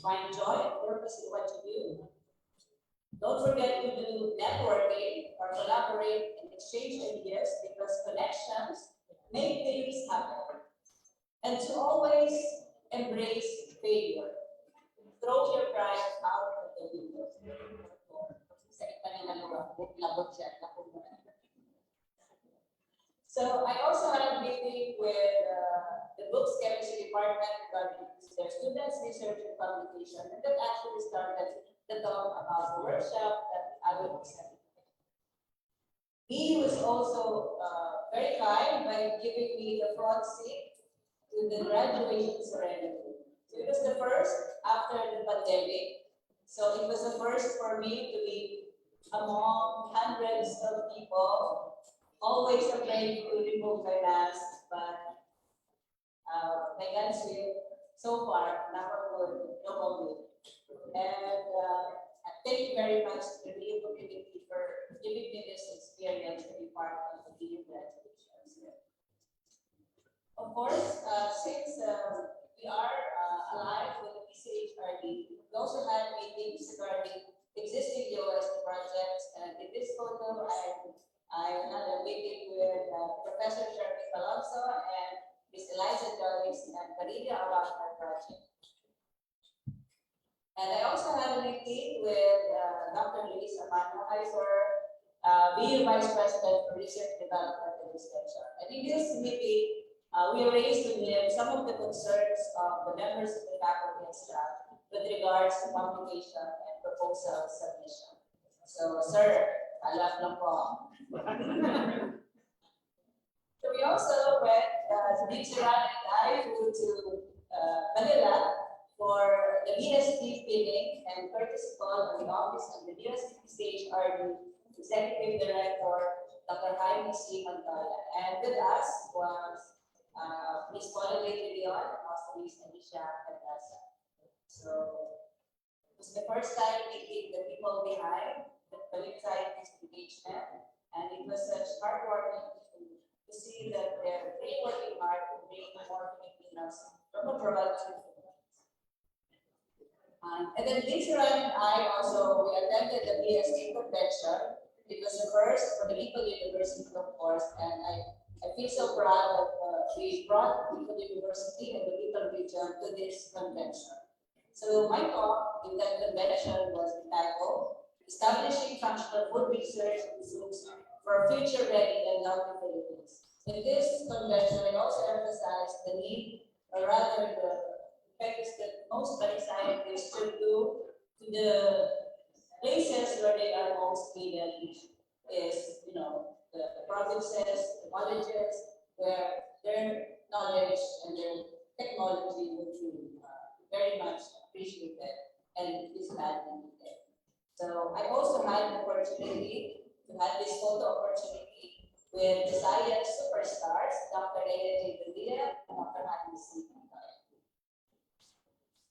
Speaker 7: find joy and purpose in what you do. Don't forget to do networking or collaborate and exchange ideas because connections make things happen. And to always embrace failure. Throw your pride out of the window. So I also had a meeting with the books chemistry department regarding their students' research and publication, and that actually started the talk about the workshop that I will present. He was also very kind by giving me the front seat to the graduation ceremony. So it was the first after the pandemic. So it was the first for me to be among hundreds of people, always afraid to remove my mask, but my God's will, so far, never would, no COVID. And thank you very much to the opportunity for giving me this experience. course, since we are alive with the PCHRD, we also had meetings regarding existing DOST projects. And in this photo, I had a meeting with Professor Jeremy Alonso and Ms. Eliza Joyce and Karina about our project. And I also had a meeting with Dr. Luis Amano Heiser, being Vice President for Research, Development, and Extension. And in this meeting, we raised with him some of the concerns of the members of the faculty and staff with regards to publication and proposal submission. So, sir, alam lang po. So we also went, Dicharan and I flew to Manila for the DST meeting and courtesy call on the office of the DST CHRD Executive Director, Dr. Jaime C. Montoya. And with us was Ms. Paula De Leon and also Ms. Alicia Candasa. So it was the first time meeting the people behind the Balik Scientist engagement, and it was such heartwarming to see that they're really working hard to bring more Filipinos from abroad to the and then later on, I also attended the BSC convention. It was the first for the Legal University, of course, and I feel so proud that we brought Legal University and the Legal region to this convention. So my talk in that convention was entitled Establishing Functional Food Research Institutes for Future-Ready and Healthy Philippines. In this convention, I also emphasized the need, or rather the effects that most Balik scientists should do to the places where they are most needed is, the provinces, the colleges, where their knowledge and their technology would be very much appreciated and is badly needed. So I also had the opportunity to have this photo opportunity with the science superstars, Dr. Leila J. Padilla and Dr. Jaime C. Montoya.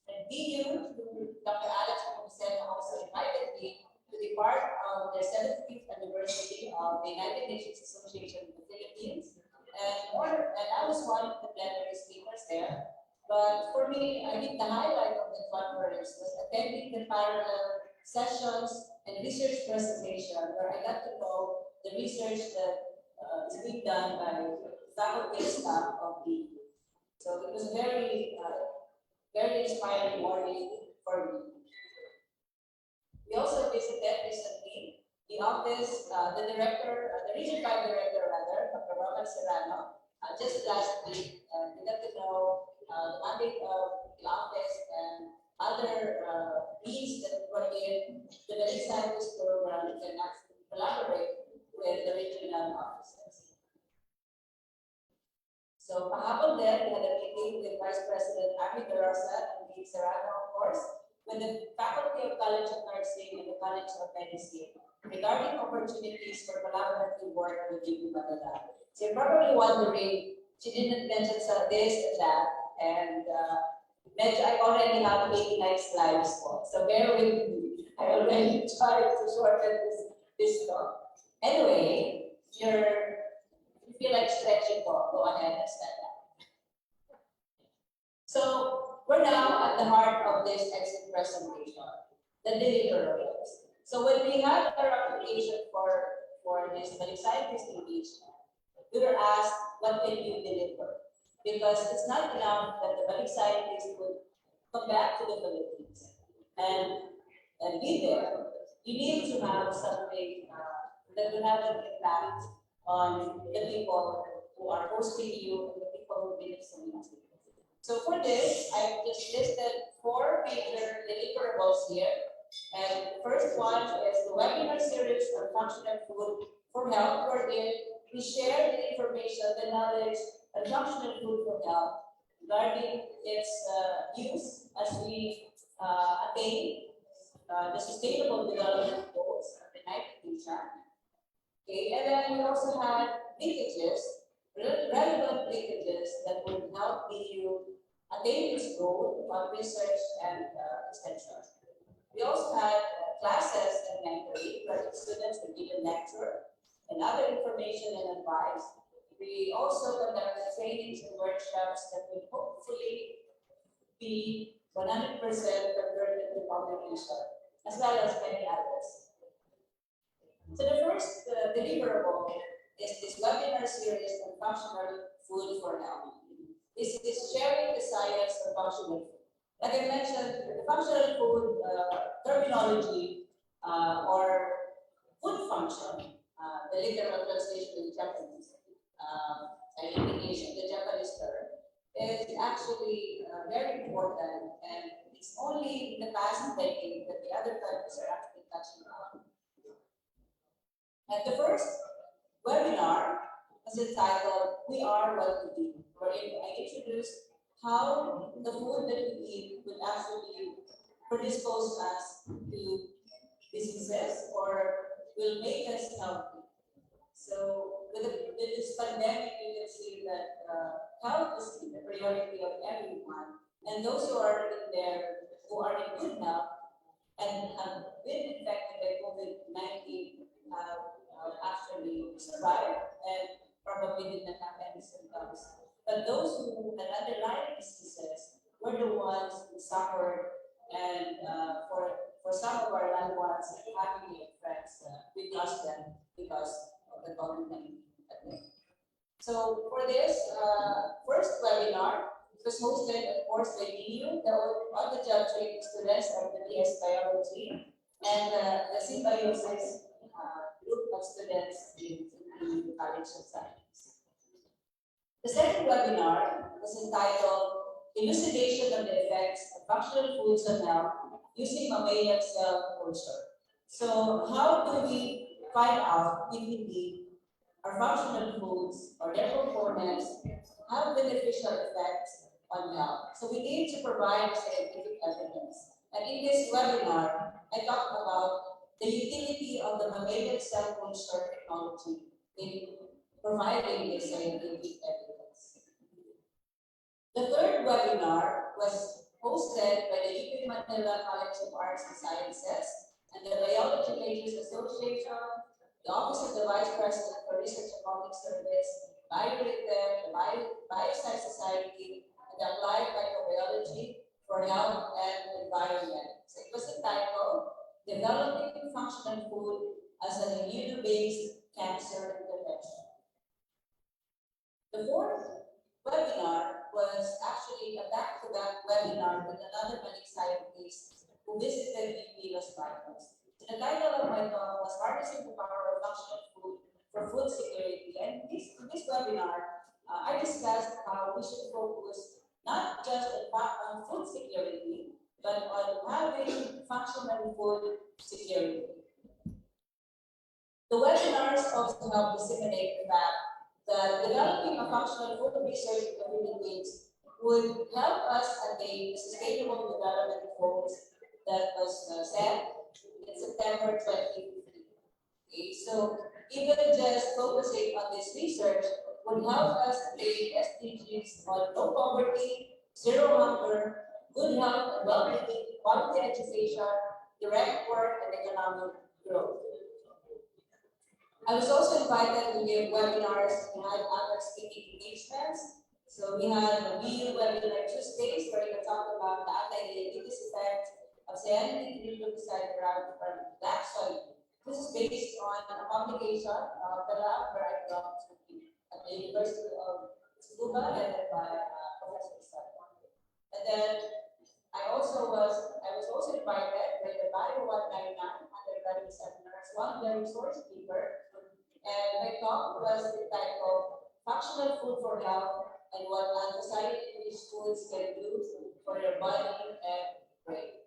Speaker 7: And DU, Dr. Alex Ponce also invited me to be part of the 75th anniversary of the United Nations Association of the Philippines. And I was one of the plenary speakers there. But for me, I think the highlight of the conference was attending the parallel sessions and research presentation where I got to know the research that is being done by faculty and staff of the. So it was very inspiring morning for me. We also visited recently the office, the region 5 director rather, Dr. Roman Serrano, just last week. We got to know the mandate of the office and other needs that were in the Balik Scientist program can actually collaborate with the regional offices. So kahapon then, we had a meeting with Vice President Ami Rosa and Dean Serrano, of course, with the Faculty of College of Nursing and the College of Medicine regarding opportunities for collaborative work with UP Manila. So you're probably wondering, she didn't mention this and that, and I already have 89 slides for, so bear with me. I already tried to shorten this talk. Anyway, if you feel like stretching, go ahead and stand up. So we're now at the heart of this exit presentation, the deliverables. So when we had our application for this Balik Scientist engagement, we were asked, what can you deliver? Because it's not enough that the Balik Scientist would come back to the Philippines and be there. You need to have something that will have an impact on the people who are hosting you and the people who live in you. So for this, I've just listed 4 major deliverables here. And the first one is the webinar series on functional food for health, wherein we share the information, the knowledge, and functional food for health regarding its use as we attain the Sustainable Development Goals of the United Nations. Okay, and then we also had linkages, relevant linkages that would help you attain this goal on research and extension. We also had classes and mentoring where students would give a lecture and other information and advice We also conducted trainings and workshops that will hopefully be 100% converted to publication, as well as many others. So the first deliverable is this webinar series on functional food for health. This is sharing the science of functional food. Like I mentioned, the functional food terminology or food function, the literal translation in Japanese, an indication, the Japanese term, is actually very important, and it's only in the past decade that the other countries are actually touching on. And the first webinar was entitled "We Are What We Eat," wherein I introduced how the food that we eat will actually predispose us to diseases or will make us healthy. So with this pandemic, you can see that health is the priority of everyone, and those who are in there, who are in good health and have been infected by COVID-19 have actually survived and probably did not have any symptoms. But those who had underlying diseases were the ones who suffered, and for some of our loved ones, family and friends, we lost them because of the COVID-19 pandemic. So for this first webinar, it was hosted, of course, by you, the on-the-job training students of the DS Biology, and the Symbiosis group of students in the College of Science. The second webinar was entitled Elucidation of the Effects of Functional Foods on Health Using Mammalian Cell Culture. So how do we find out if indeed our functional foods or their components have beneficial effects on health? So we need to provide scientific evidence. And in this webinar, I talked about the utility of the mammalian cell culture technology in providing this scientific evidence. The third webinar was hosted by the UP Manila College of Arts and Sciences and the Biology Majors Association, the Office of the Vice President for Research and Public Service, BioRhythm, the Bioscience Society, and the Applied Microbiology for Health and Environment. So it was entitled Developing Functional Food as an Immuno-Based Cancer Intervention. The fourth webinar was actually a back-to-back webinar with another medical scientist who visited UP Los Baños. The title of my talk was Harnessing the Power of Functional Food for Food Security. And in this webinar, I discussed how we should focus not just on food security, but on having functional food security. The webinars also help disseminate the fact that developing a functional food research capabilities would help us attain the Sustainable Development Goals that was set in September 2015. Okay, so even just focusing on this research would help us attain SDGs on low poverty, zero hunger, good health and well-being, quality education, direct work, and economic growth. I was also invited to give webinars. We had other speaking engagements. So we had a video webinar Tuesdays where we talked about the anti-diabetes effect of cyanide nucleoside around black soil. This is based on a publication of the lab where I belong to at the University of Tsukuba, led by Professor Stefan. And then I was also invited by the Bio 199 undergraduate seminar as one of the resource speaker. And my talk was entitled Functional Food for Health and What Anthocyanin-rich Foods Can Do for Your Body and Brain.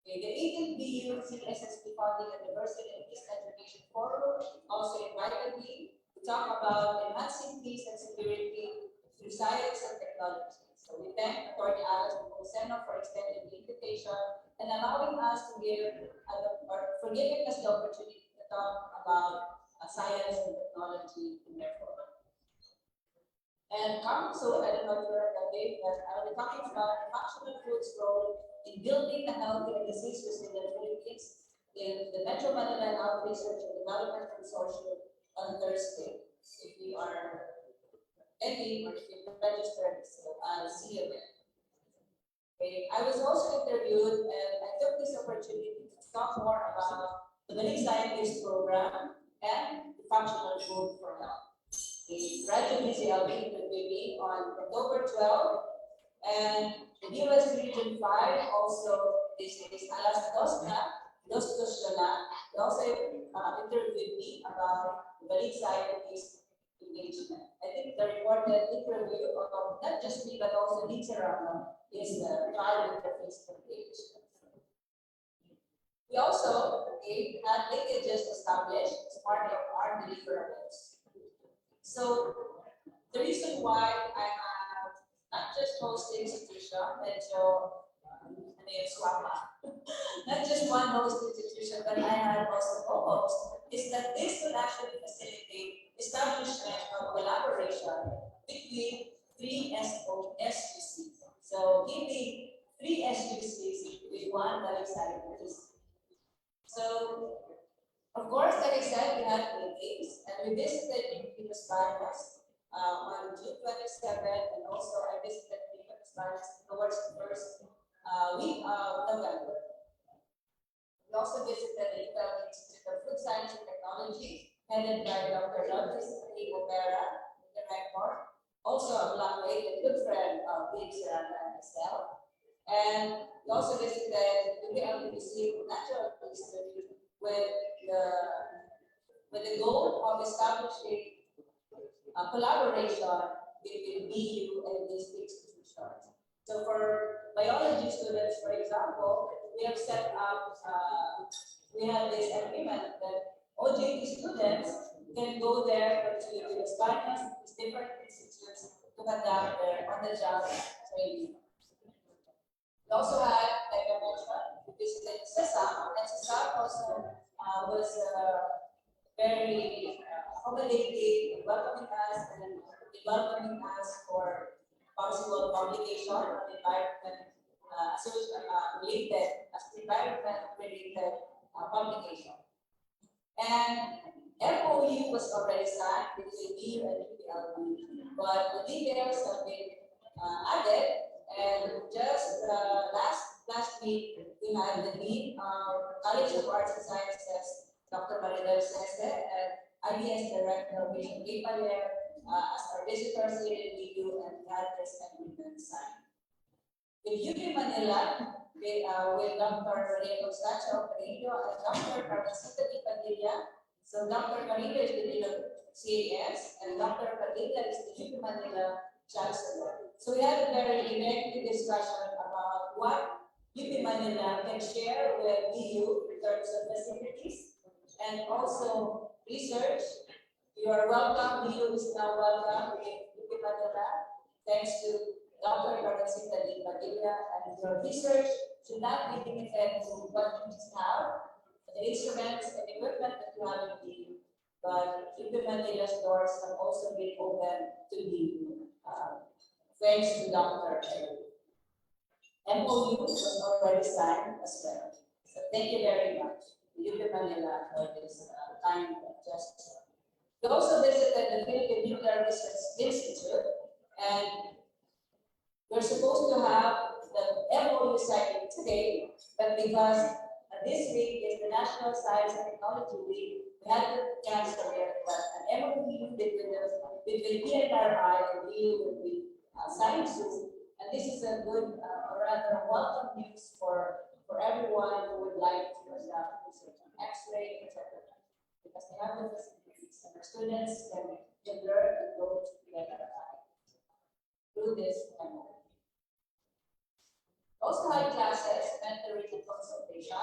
Speaker 7: Okay, the 18th BU CSSP Funding and Diversity and Peace Education Forum also invited me to talk about enhancing peace and security through science and technology. So we thank Attorney Alice Poceno for extending the invitation and allowing us to for giving us the opportunity to talk about science and technology in their forum. And so I don't know if you're okay, but I will be talking about functional food's role in building a healthy and disease-resistant Philippines in the Metro Manila Health Research and Development Consortium on Thursday. if you are ending or if you're registered, so I'll see you there. Okay, I was also interviewed and I took this opportunity to talk more about the Balik Scientist program and the functional food for health. The graduate BCLB interviewed me on October 12th, and the US Region 5 also, this is Alas Dos Shana, they also interviewed me about the Balik Scientist engagement. I think the reported interview of not just me but also Lisa Rama is filed with the Facebook page. We also had linkages established as part of our deliverables. So the reason why I have not just host institution, not just one host institution, but I have also co-host, is that this will actually facilitate establishment of collaboration between three SUCs. So giving three SUCs with one Balik Scientist. So of course, like I said, we had meetings and we visited previous partners on June 27, and also I visited previous partners towards the first week of November. We also visited the UPL Institute of Food Science and Technology, headed by Dr. Lourdes Opera, the rector, also a Blackway, a good friend of Big Serrata and myself. And we also visited the UPL Natural Institute with the goal of establishing a collaboration between BU and these institutions. So for biology students, for example, we have set up, we have this agreement that OJT students can go there to the Spanish, different institutes to conduct their on-the-job training. We also had, like I mentioned, we visited CESAM, and CESAM also was very accommodating, welcoming us and welcoming us for possible publication on environment related publication. And MOU was already signed between BU and UPLB, but the details have been added. And just last week, we had the Dean of College of Arts and Sciences, Dr. Maridel Sese, and IBS Director, Bishop Lee Paler, as our visitors here in BU, and had this agreement signed. With UP Manila, with Dr. Maria Constancio Perillo and Dr. Carmencita Di Padilla. So Dr. Perillo is the Dean of CAS, and Dr. Padilla is the UP Manila Chancellor. So we had a very lengthy discussion about what UP Manila can share with BU in terms of facilities and also research. You are welcome. BU is now welcome in UP Manila. Thanks to Dr. Carmencita Di Padilla, and your research should not be limited to what you just have, the instruments and equipment that you have in BU, but UP Manila's doors have also been open to BU. Thanks to Dr. MOU was already signed as well. So thank you very much, UP Manila, for this kind gesture. We also visited the Philippine Nuclear Research Institute, and we're supposed to have the MOU signed today, but because this week is the National Science and Technology Week, we had to cancel it, but an MOU between PNRI and BU will be signed soon. And this is a good, or rather welcome news for everyone who would like to adopt research on X-ray, etc. Because they have the facilities, and our students can learn and go to PNRI through this MOU. Also had classes, mentoring and consultation.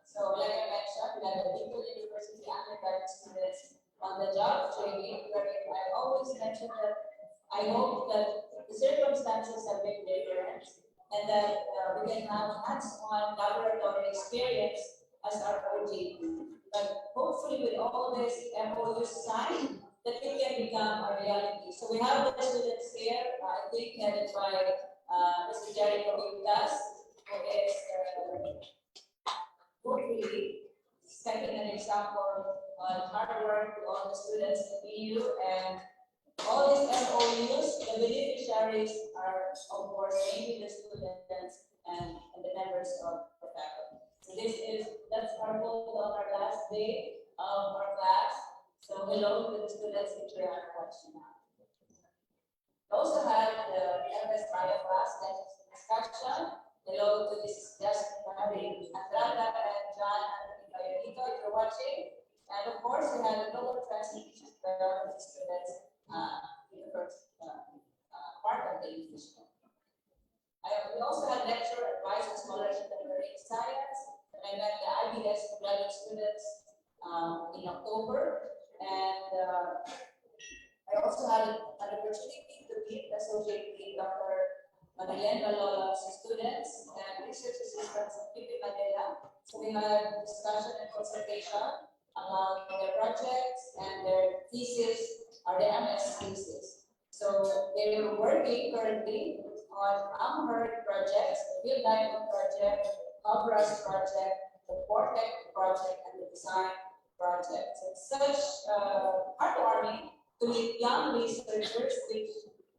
Speaker 7: So like I mentioned, we had a Lincoln University undergraduate students on the job training, where I always mention that I hope that the circumstances have been different and that we can have hands-on laboratory experience as our OJT. But hopefully with all this MOU signed, that it can become a reality. So we have the students here, I think headed by Mr. Jerry Covintas, who is hopefully setting an example hard work to all the students at BU, and all these MOUs, the beneficiaries are, of course, mainly the students and the members of the faculty. So that's our goal on our last day of our class. So hello to the students if you are watching now. We also had the MS Bio class discussion. Hello to this just Andrada and John and Ito if you're watching. And of course, we had a global translation for the students in the first part of the English. We also had lecture, advice, and scholarship in marine science. And I met the IBS graduate students in October. And I also had an opportunity to meet the Associate Dean, Dr. Madeleine Balola's students and research assistants at PIPI Manila. So we had discussion and consultation about their projects and their thesis, or their MS thesis. So they were working currently on AMHERD projects, the Field Diamond project, Cobras project, the Vortex project, and the Design project. So it's such heartwarming to meet young researchers, which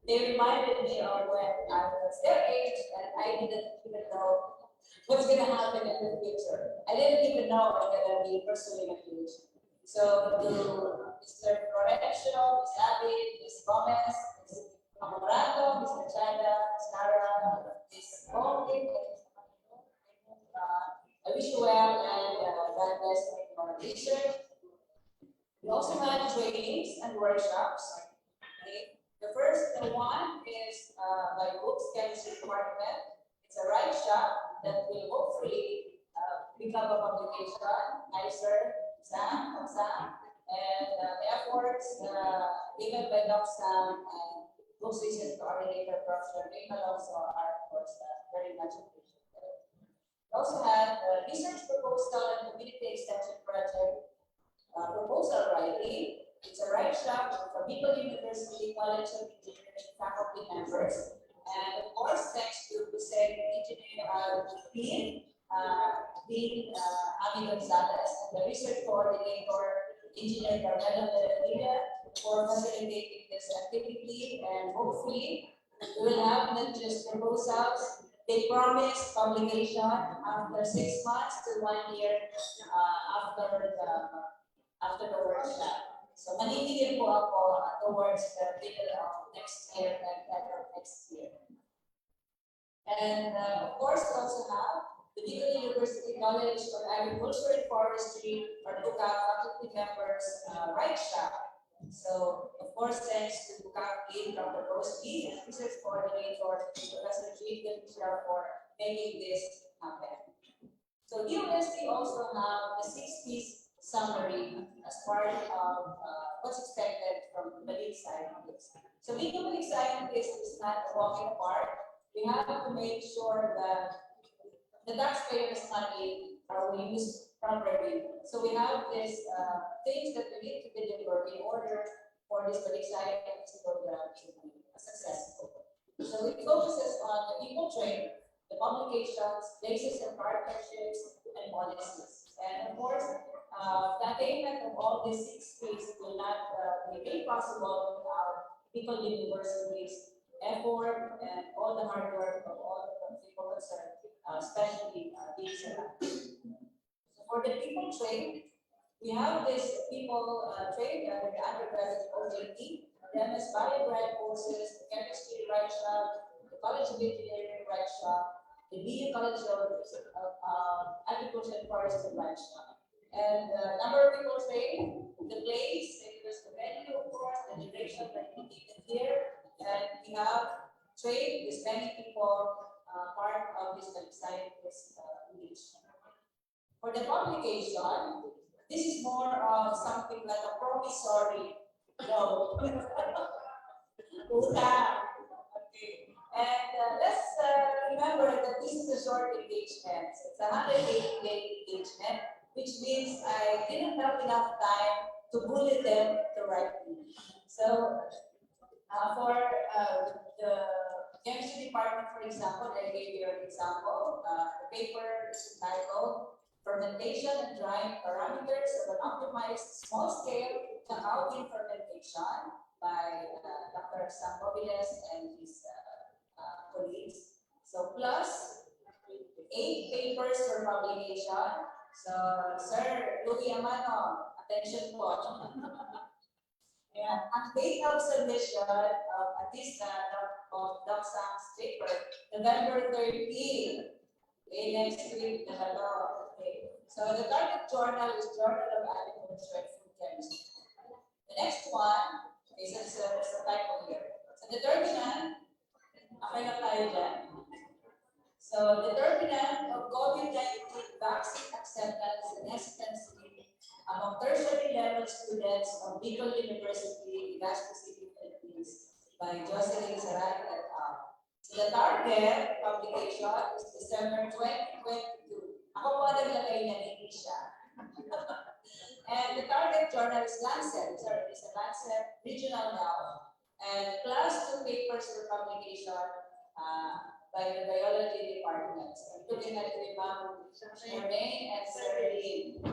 Speaker 7: they reminded me of when I was their age and I didn't even know what's going to happen in the future. I didn't even know I'm going to be pursuing a PhD. So to Mr. Florencio, Ms. Abby, Ms. Gomez, Ms. Amorado, Ms. Machada, Ms. Cara, Ms. Golding, I wish you well and God bless you for your research. We also had trainings and workshops. Okay. The first one is by Books Chemistry Department. It's a write shop that will hopefully become a publication. ICER, Sam, and the efforts given by Doc Sam and Books Research Coordinator Professor Raymond also are, of course, very much appreciated. We also had the research proposal and community extension project proposal writing. It's a write shop for Bicol University College of Engineering faculty members. And of course, thanks to Hussein Engineer Dean Ami Gonzalez, and the research coordinator, Engineer Carmelo Medina, for facilitating this activity. And hopefully, we will have not just proposals. They promise publication after 6 months to 1 year after the workshop. So manigigil po ako towards the middle of next year and end of next year. And of course, we also have the Bicol University College of Agriculture and Forestry, or BUCA faculty members write shop. So, of course, thanks to BUCA Dean, Dr. Rose Lee, and research coordinator, Professor G. Michelle, for making this happen. So, USD also have the 6-piece summary as part of what's expected from Balik scientists. So, being a Balik scientist is not a walk in the park. We have to make sure that the taxpayers' money are used properly. So we have these things that we need to deliver in order for this Balik Science program to be successful. So it focuses on the people trained, the publications, basis and partnerships, and policies. And of course, the attainment of all these 6 things will not be made possible without Bicol University's effort and all the hard work of all the people concerned, especially these. So for the people trained, we have this people trained under the undergraduate OJT, the MS Bio-grad courses, the chemistry right shop, the College of Engineering right shop, the BU College of Agriculture and Forestry right shop. And the number of people trained, the place, the venue, of course, the duration that we needed here, and we have trained this many people part of this scientist reach. For the publication, this is more of something like a promissory note. Okay. And let's remember that this is a short engagement. It's a 180-day engagement, which means I didn't have enough time to bullet them to write me. So for the chemistry department, for example, I gave you an example. The paper is entitled Fermentation and Drying Parameters of an Optimized customized small-scale cacao bean fermentation by Dr. Sam Pobiles and his colleagues. So plus 8 papers for publication. So Sir Louis Amano, attention po. Yeah, ang date of submission of this of Doc Sam's paper, November 13. Okay, next week na to. Okay. So the target journal is Journal of Agriculture and Food Chemistry. The next one is a typo here. So determinant, okay na tayo dyan. So determinant of COVID-19 vaccine acceptance and hesitancy among tertiary level students of Bicol University, Legazpi City, Philippines by Jocelyn Saray et al. So the target publication is December 2022. Ako po ang naglagay niya, hindi siya. And the target journal is Lancet. Sorry, it's a Lancet Regional now. And plus 2 papers for publication by the biology department. So I'm looking at the Ma'am Charmaine and Sir Lee.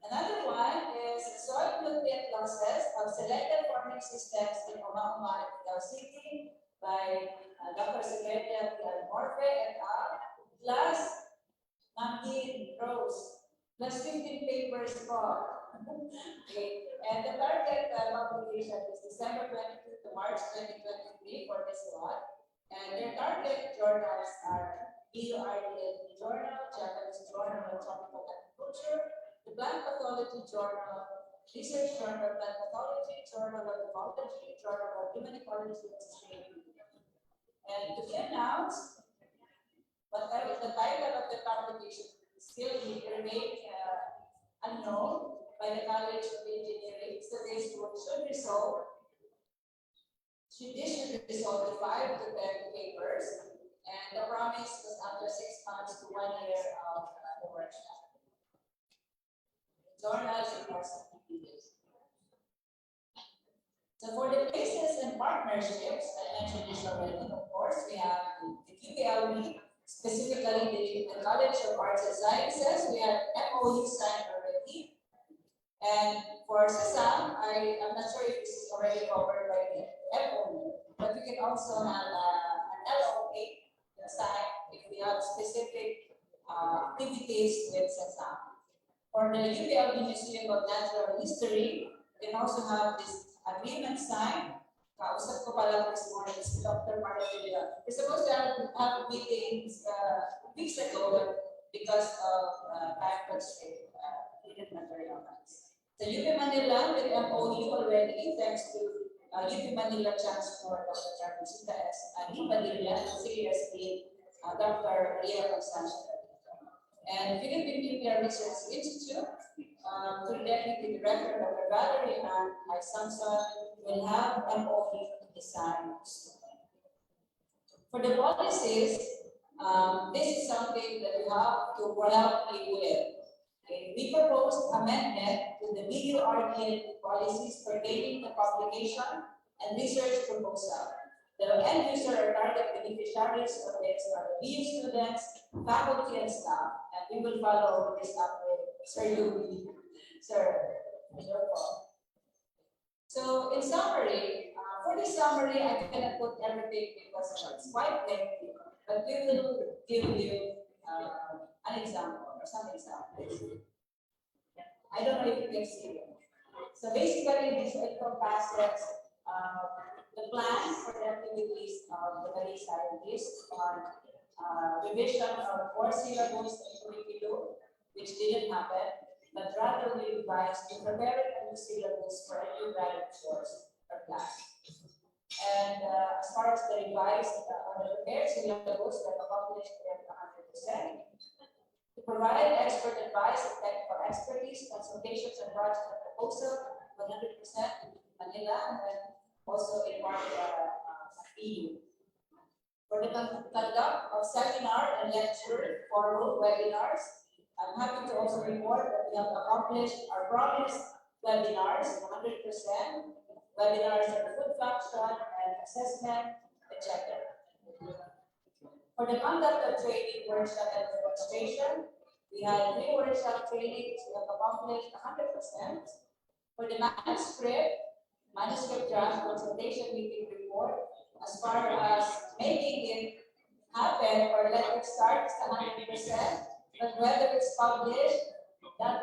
Speaker 7: Another one is soil nutrient losses of selected farming systems in Oma-Oma and Davao City by Dr. Secretary Morfe et al. Plus Namgin Rose, plus 15 papers for. Okay. And the target publication is December 22 to March 2023 for this one. And their target journals are BioRDN Journal, Japanese Journal of Tropical Agriculture, the Plant Pathology Journal, Research Journal of Plant Pathology, Journal of Ecology, Journal of Human Ecology and Sustainability. And to be announced, whatever the title of the publication still remain unknown by the College of Engineering. So this should resolve. This should resolve the 5 to 10 papers, and the promise was after 6 months to 1 year of the workshop. Journals and course activities. So for the places and partnerships, I mentioned this already, of course, we have the QBLB, specifically the College of Arts and Sciences. We have MOU signed already. And for CESAM, I'm not sure if this is already covered by the MOU, but we can also have an LOA signed if we have specific activities with CESAM. For the UPLB Museum of Natural History, we can also have this agreement signed. Kausap ko pala this morning si Dr. Marvilla. We're supposed to have meetings weeks ago, but because of time constraint, didn't materialize. So UP Manila with MOU already, thanks to UP Manila Transport Dr. Carmencita S. Ani Padilla, seriously, Dr. Maria Constanza. And Philippine Nuclear Research Institute, through Deputy Director Dr. Valerie and my Samson, will have MOU design. For the policies, this is something that we have to work with. Okay. We proposed amendment to the BioRDN policies pertaining to publication and research proposal. The end user or target beneficiaries of this are the BU students, faculty, and staff, and we will follow this up with Sir Louis. Sir, your call. So in summary, for this summary, I cannot put everything because it's quite lengthy, but we will give you an example or some examples. I don't know if you can see it. So basically, this encompasses the plan for the activities of the Marine scientists on revision of 4 syllables in curriculum, which didn't happen, but rather we revised to prepare a new syllabus for a new graduate course or class. And as far as the revised or the prepared syllabus that accomplished with 100%, to provide expert advice and technical expertise, consultations, and project proposal, 100% Manila, and then also in part EU. For the conduct of seminar and lecture formal webinars, I'm happy to also report that we have accomplished our promised webinars, 100%, webinars on food function and assessment, etc. For the conduct of training, workshop, and demonstration, We had 3 workshop trainings, we have accomplished 100%. For the manuscript draft consultation meeting report, as far as making it happen or let it start, it's 100%, but whether it's published, that.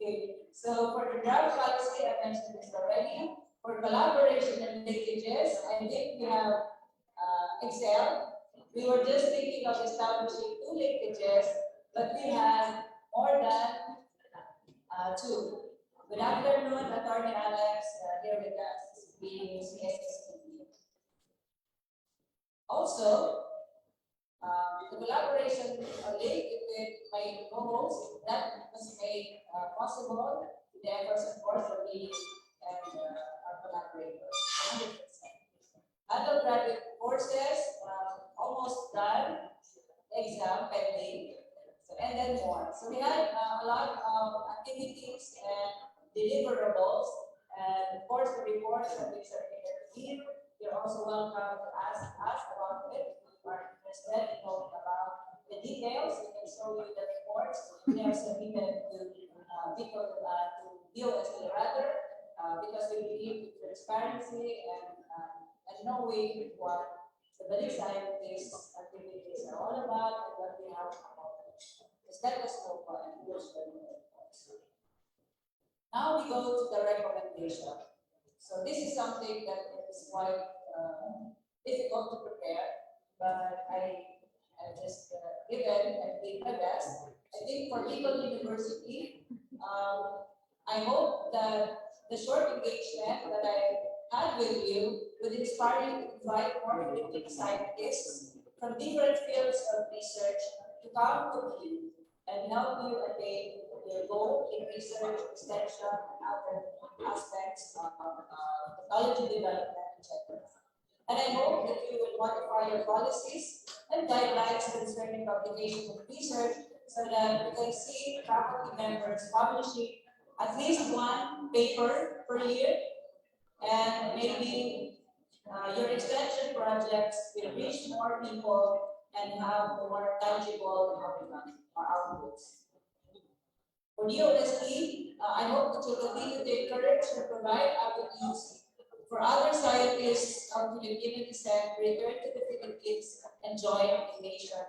Speaker 7: Okay, so for the draft policy, I mentioned this already. For collaboration and linkages, I think we have Excel. We were just thinking of establishing 2 linkages, but we have more than 2. Good afternoon, Attorney Alex, here with us, being CSSP. Also, the collaboration link with my co-host that was made possible with the efforts, of course, of me and our collaborators. 100%. Undergraduate courses, almost done, exam pending, so, and then more. So we had a lot of activities and deliverables, and of course the reports that we submitted here. You're also welcome to ask us about it. If you are interested in knowing about the details, we can show you the reports. They are submitted to people to view as well rather, because we believe in transparency and knowing what the Balik scientists activities are all about and what they have accomplished. The stethoscope and reports. Now we go to the recommendation. So this is something that is quite difficult to prepare, but I just given and did my best. I think for legal university, I hope that the short engagement that I had with you would inspire you to invite more Philippine scientists from different fields of research to come to you and help you attain your goal in research, extension, and other aspects of technology development, etc. And I hope that you will modify your policies and guidelines concerning publication of research so that we can see faculty members publishing at least 1 paper per year, and maybe your extension projects will reach more people and have more tangible outputs. For DOST, I hope that you continue to encourage and provide avenues for other scientists of Filipino descent to return to the Philippines and join the nation.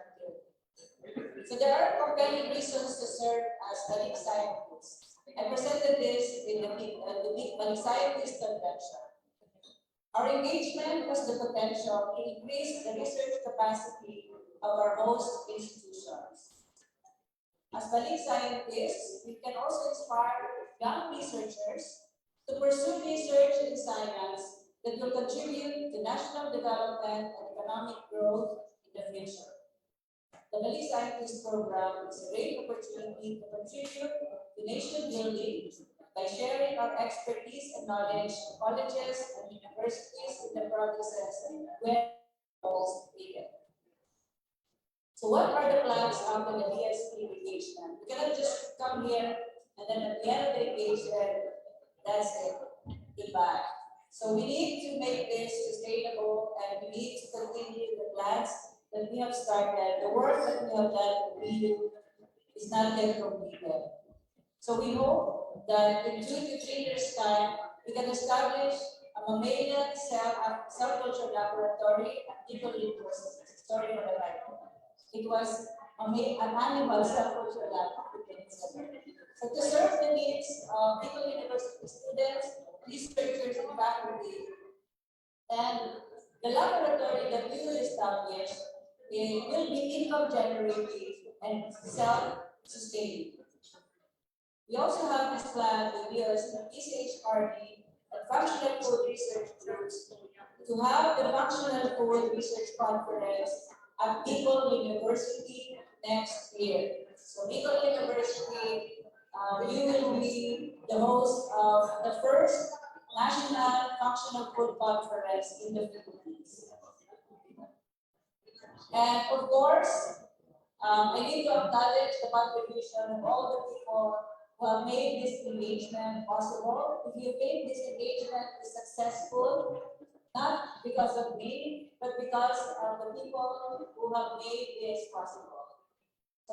Speaker 7: So there are compelling reasons to serve as Balik scientists. I presented this in the Balik Scientist Convention. Our engagement has the potential to increase the research capacity of our host institutions. As Balik scientists, we can also inspire young researchers to pursue research in science that will contribute to national development and economic growth in the future. The Balik Scientist Program is a great opportunity to contribute to nation building by sharing our expertise and knowledge to colleges and universities in the provinces where most needed. So what are the plans after the DSP engagement? We cannot just come here and then at the end of the engagement, that's it, goodbye. So we need to make this sustainable and we need to continue the plans that we have started. The work that we have done is not yet completed. So we hope that in 2 to 3 years' time, we can establish a mammalian cell culture laboratory at Deakin University. Sorry for the title. It was an animal cell culture laboratory. So to serve the needs of Deakin University students, researchers, and faculty, and the laboratory that we will establish will be income generating and self-sustaining. We also have this plan with PCHRD and functional food research groups to have the functional food research conference at Deakin University next year. So Deakin University, you will be the host of the first National Functional Food Conference in the Philippines. And of course, I need to acknowledge the contribution of all the people who have made this engagement possible. If you made this engagement successful, not because of me, but because of the people who have made this possible.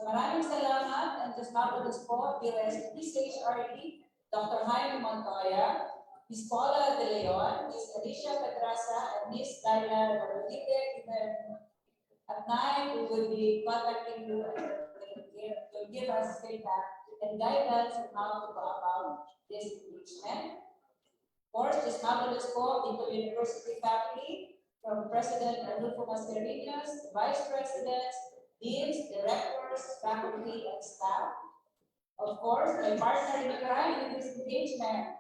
Speaker 7: So maraming salamat and just marvelous po, dearest PCHRD, Dr. Jaime Montoya, Ms. Paula De Leon, Ms. Alicia Pedraza, and Ms. Diana Rodriguez. Even at night, we will be contacting you to give us feedback and guidance on how to go about this engagement. Of course, this marvelous po, Bicol University faculty, from President Arnulfo Mascareñas, Vice Presidents, Deans, Directors, faculty, and staff. Of course, my partner in crime in this engagement,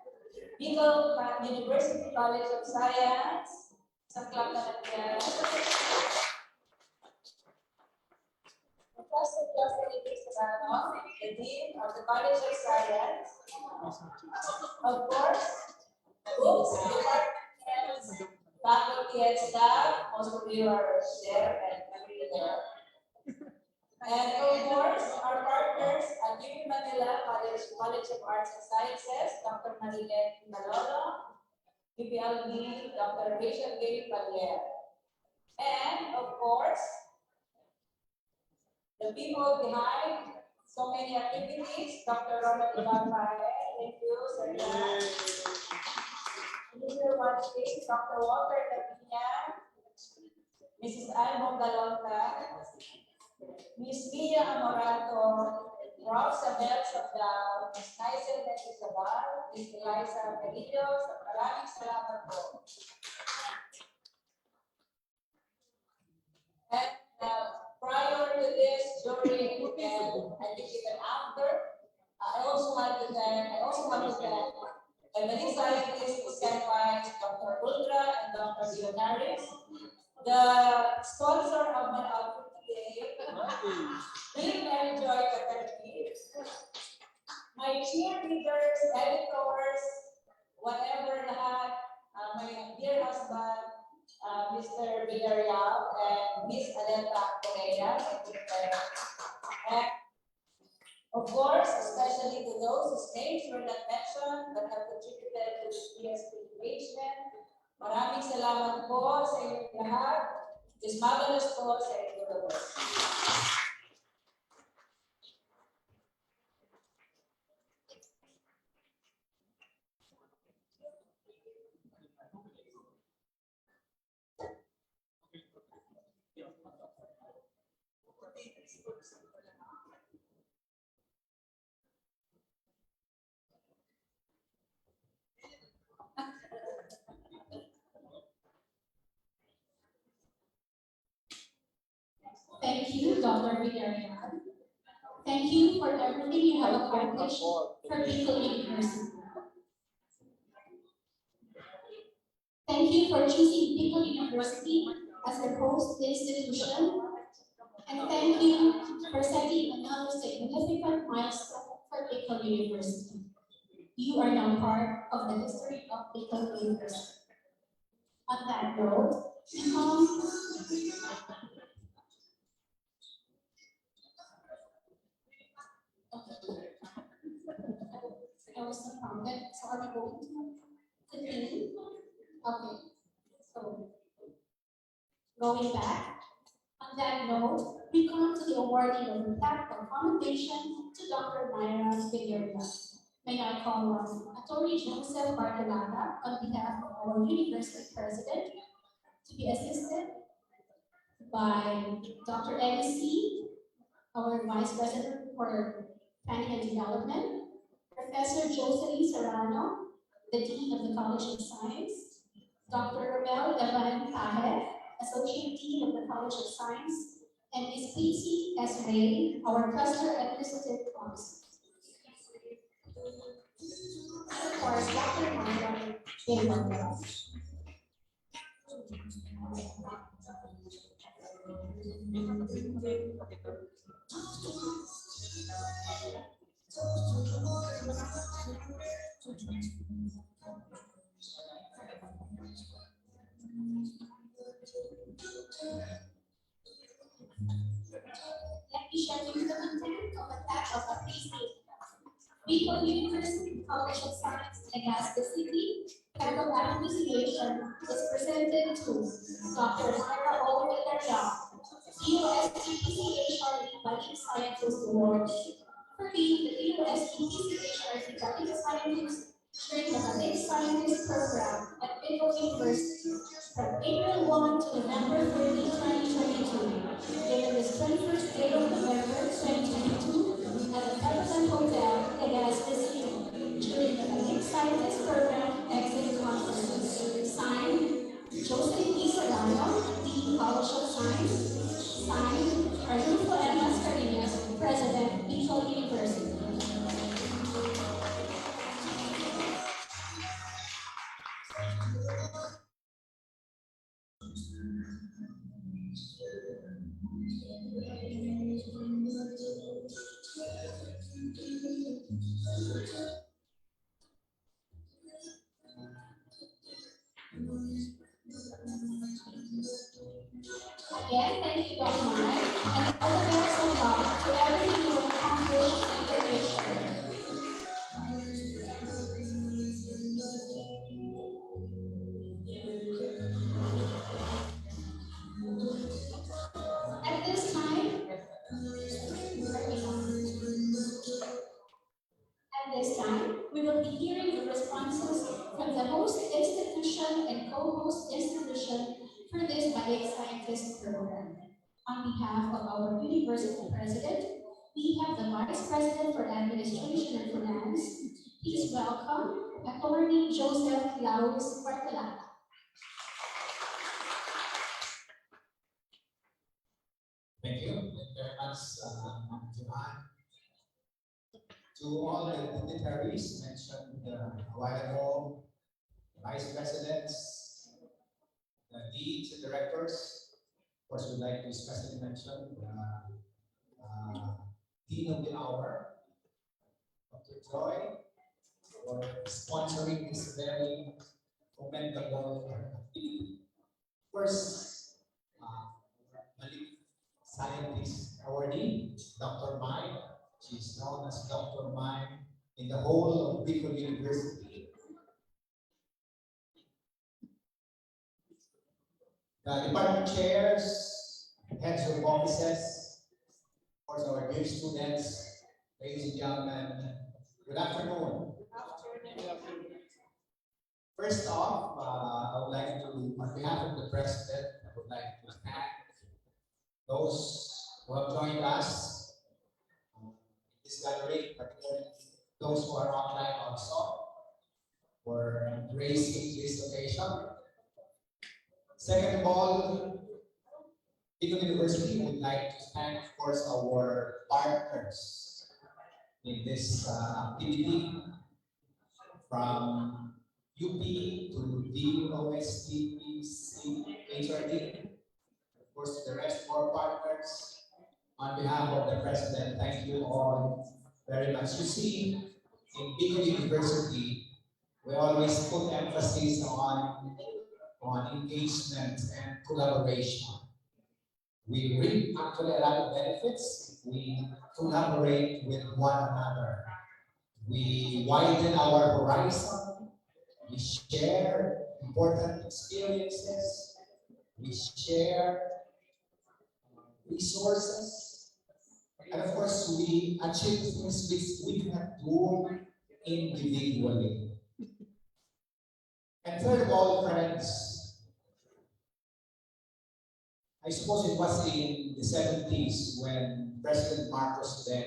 Speaker 7: Bicol University College of Science, sa club na natin. Professor Jocelyn Serrano, the Dean of the College of Science. Of course, books, departments, faculty and staff, most of you are there and familiar there. And of course, our partners at UP Manila College of Arts and Sciences, Dr. Marilyn Malolo, UPLB, Dr. Rachel Gay Palier. And of course, the people behind so many activities, Dr. Ronald Ivan Pae, thank you, sir. Mr. Watching, Dr. Walter Tapia, Mrs. Anne Mongalonta, Ms. Mia Amorato, Prof. Sabel Sabdao, Ms. Tyson Mendoza, Ms. Eliza Perillo, maraming salamat po. And prior to this, during, and I think even after, I also want to thank my many scientists who stand by Dr. Ultra and Dr. Leonaris, the sponsor of my outfit today. Really enjoy the therapy. My cheerleaders, editors, whatever lahat, my dear husband, Mr. Villarreal and Miss Aleta Correa, and of course, especially to those whose names were not mentioned but have contributed to this PSP engagement. Maraming salamat po sa inyong lahat. Just marvelous po sa inyong lahat.
Speaker 2: Thank you, Dr. Villarreal. Thank you for everything you have accomplished for Bicol University. Thank you for choosing Bicol University as the host institution. And thank you for setting another significant milestone for Bicol University. You are now part of the history of Bicol University. On that note, I was not prompted, so are we going to continue? Okay, so going back, on that note, we come to the awarding of the plaque of commendation to Dr. Myra Villarreal. May I call on Attorney Joseph Bartolata on behalf of our university president to be assisted by Dr. Elsie, our vice president for planning and development, Professor Jocelyn Serrano, the Dean of the College of Science, Dr. Romel Evan Paje, Associate Dean of the College of Science, and Ms. Casey S. Ray, our Cluster Administrative Officer. And of course, Dr. Myra Villarreal. Let me share with you the content of a plaque of appreciation. Bicol University College of Science, Legazpi City, Federal Appreciation is presented to Dr. Myra O. Villarreal, DOST-PCHRD Budding Scientist Award. For me, the DOST-PCHRD Budding Scientist during the Budding Scientist program at Bickel University from April 1 to November 30, 2022, given this 21st day of November 2022 at the Peppermint Hotel, Legazpi City, during the Budding Scientist program exit conference. Signed, Joseph E. Solano, Dean College of Science. Signed, Arnulfo M. Mascareñas, President, Bicol University. Again, thank you, Dr. Mike, and all the best of luck to everything you accomplish in your future. At this time, we will be hearing the responses from the host institution and co-host institution for this Budding Scientist program. On behalf of our university president, we have the Vice President for Administration and Finance. Please welcome Attorney Joseph Laus Bartolata.
Speaker 8: Thank you. Thank you very much, Ma'am Johan. To all the dignitaries mentioned a while ago, the vice presidents, the deans and directors, of course, we'd like to especially mention the dean of the hour, Dr. Joy, for sponsoring this very commendable activity. First, Malik Scientist Awardee, Dr. Mai. She's known as Dr. Mai in the whole of Bicol University. The department chairs, heads of offices, of course, our dear students, ladies and gentlemen, good afternoon. First off, I would like to, on behalf of the president, I would like to thank those who have joined us in this gathering, particularly those who are online also, for gracing this occasion. Second of all, Bicol University would like to thank, of course, our partners in this activity, from UP to DOST, HRD, of course, to the rest of our partners. On behalf of the president, thank you all very much. You see, in Bicol University, we always put emphasis on engagement and collaboration. We reap actually a lot of benefits. We collaborate with one another. We widen our horizon. We share important experiences. We share resources. And of course, we achieve things which we cannot do individually. And third of all, friends, I suppose it was in the 70s when President Marcos then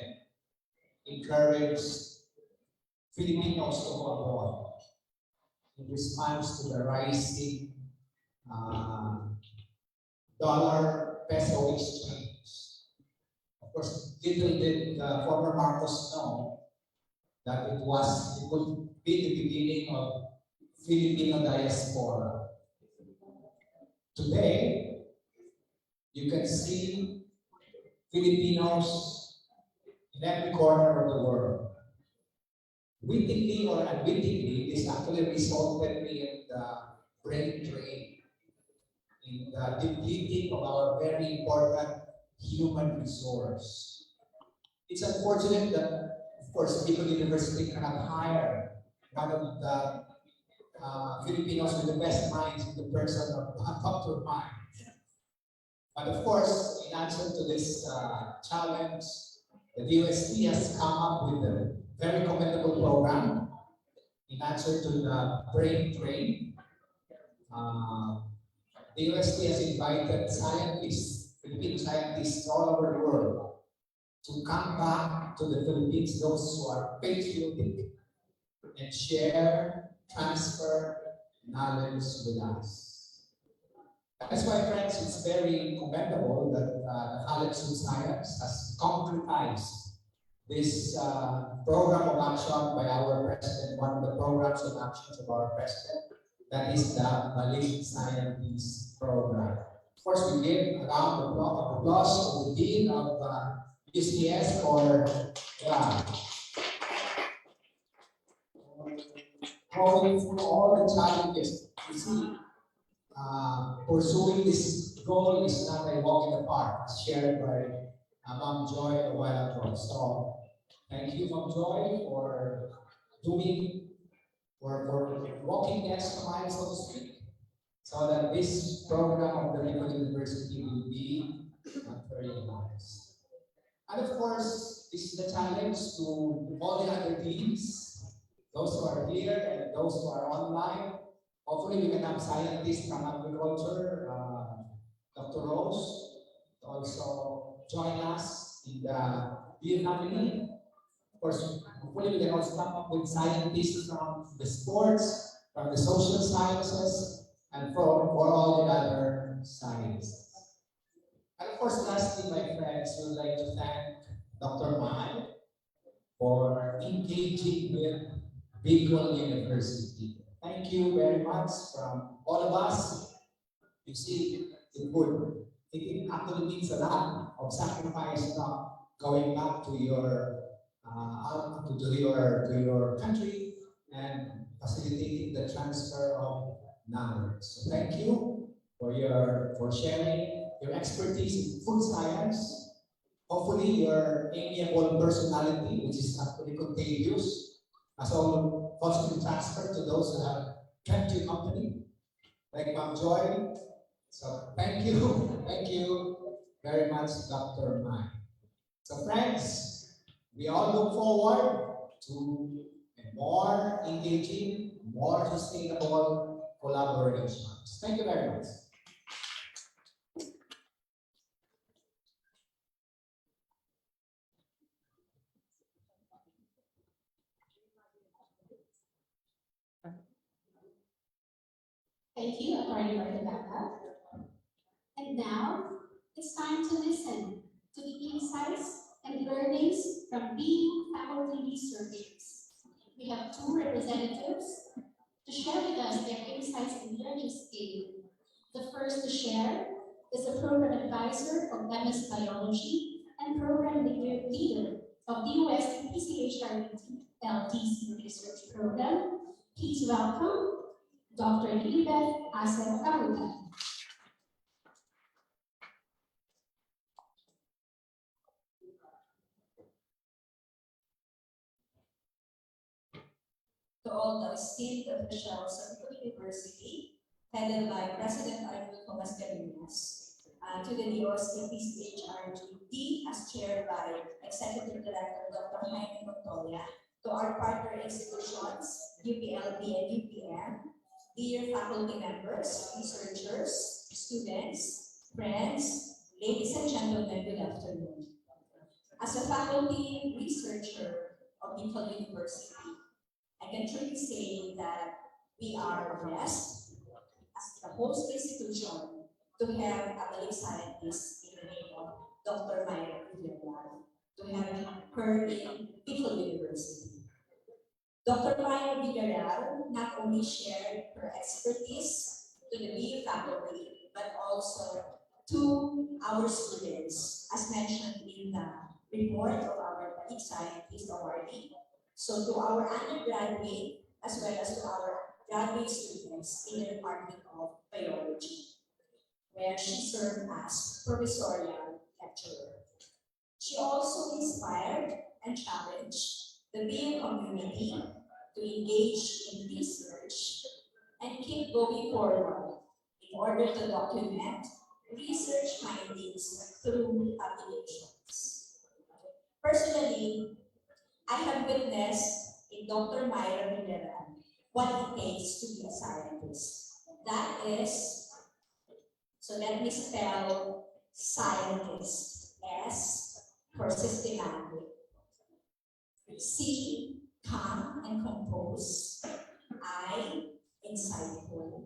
Speaker 8: encouraged Filipinos to go abroad in response to the rising dollar peso exchange. Of course, little did former Marcos know that it would be the beginning of Filipino diaspora. Today, you can see Filipinos in every corner of the world. Wittingly or unwittingly, this actually resulted in the brain drain, in the depleting of our very important human resource. It's unfortunate that, of course, Bicol University cannot hire one of the Filipinos with the best minds in the person of Dr. Mai. But of course, in answer to this challenge, the DOST has come up with a very commendable program in answer to the brain drain. The UST has invited scientists, Filipino scientists all over the world to come back to the Philippines, those who are patriotic and share, transfer knowledge with us. That's why, friends, it's very commendable that the College of Science has concretized this program of action by our president, one of the programs of actions of our president, that is the Balik Scientist Program. Of course, we give a round of applause to the Dean of USTS for going through all the challenges. You see, pursuing this goal is not a walk in the park, as shared by Ma'am Joy a while ago. So, thank you, Ma'am Joy, for walking the extra mile, so to speak, so that this program of the Lincoln University will be materialized. And of course, this is the challenge to all the other deans, those who are here and those who are online. Hopefully, we can have scientists from agriculture, Dr. Rose, to also join us in the deer family. Of course, hopefully we can also come up with scientists from the sports, from the social sciences, and for all the other sciences. And of course, lastly, my friends, we would like to thank Dr. Mai for engaging with Bicol University. Thank you very much from all of us. You see, it actually means a lot of sacrifice now going back to your to your country and facilitating the transfer of knowledge. So thank you for sharing your expertise in food science. Hopefully your amiable personality, which is actually contagious, has also been transferred to those who have kept you company, like Ma'am Joy. So thank you very much, Dr. Mai. So friends, we all look forward to a more engaging, more sustainable collaboration. Thank you very much.
Speaker 2: Thank you, Attorney Marcolata. And now, it's time to listen to the insights and learnings from being faculty researchers. We have two representatives to share with us their insights and learnings today. The first to share is the Program Advisor of MS Biology and Program Leader of the UST PCHRT LTC Research Program. Please welcome Dr. Lilibeth Asset Kahuta.
Speaker 9: To all the esteemed officials of the University, headed by President Arnul Tomas Carinas, to the DOST PCHRT, as chaired by Executive Director Dr. Jaime Montoya, to our partner institutions, UPLB and UPM, dear faculty members, researchers, students, friends, ladies and gentlemen, good afternoon. As a faculty researcher of Bicol University, I can truly say that we are blessed as the host institution to have a Balik scientist in the name of Dr. Mayra Villarreal, to have her in Bicol University. Dr. Mayra Villarreal not only shared her expertise to the BU faculty, but also to our students, as mentioned in the report of our Balik Scientist Awardee. So to our undergraduate, as well as to our graduate students in the Department of Biology, where she served as professorial lecturer. She also inspired and challenged the BU community to engage in research and keep going forward in order to document research findings through applications. Personally, I have witnessed in Dr. Myra Villarreal what it takes to be a scientist. That is, so let me spell scientist, S for systematic, C, calm and compose, I, insightful,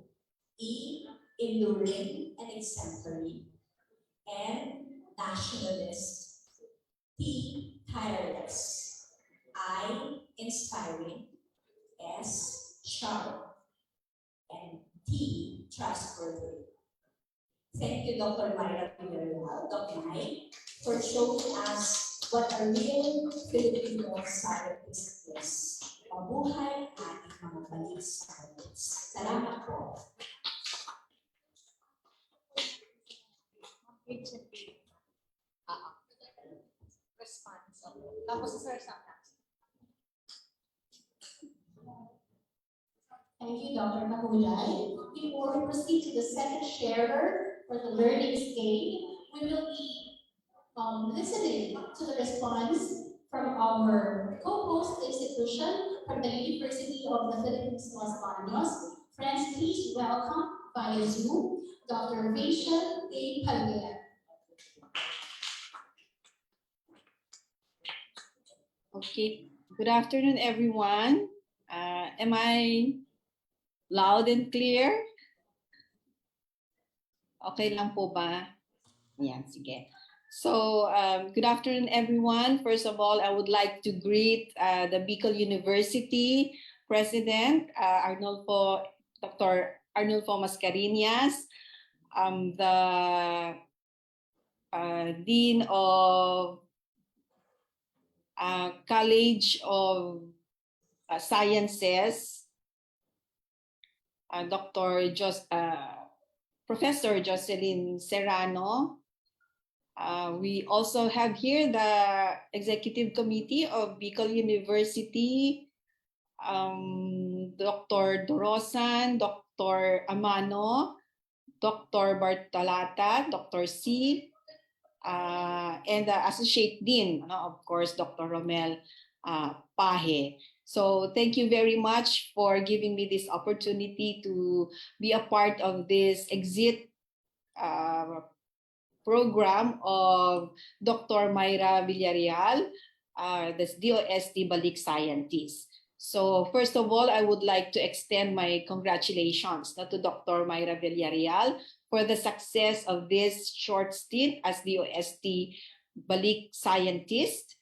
Speaker 9: E, enduring and exemplary, N, nationalist, T, tireless, I, inspiring, S, sharp, and T, trustworthy. Thank you, Dr. Myra Villarreal, Dr. Mai, for showing us what a real Filipino scientist is. Mabuhay ang ating mga balik scientists. Salamat po.
Speaker 2: Response. Tapos sa Sir Sam. Thank you, Dr. Mahulay. Before we proceed to the second sharer for the learning stage, we will be listening to the response from our co-host institution from the University of the Philippines, Los Baños. Friends, please welcome via Zoom, Dr. Rachel A. Palmera.
Speaker 10: Okay, good afternoon, everyone. Am I loud and clear? Okay lang po ba? Yan, sige. So, good afternoon, everyone. First of all, I would like to greet the Bicol University President, Dr. Arnulfo Mascarenhas, the Dean of College of Sciences, Professor Jocelyn Serrano. We also have here the Executive Committee of Bicol University, Dr. Dorosan, Dr. Amano, Dr. Bartolata, Dr. C, and the Associate Dean, of course, Dr. Romel Pahe. So thank you very much for giving me this opportunity to be a part of this exit program of Dr. Myra Villarreal, the DOST Balik Scientist. So first of all, I would like to extend my congratulations to Dr. Myra Villarreal for the success of this short stint as DOST Balik Scientist.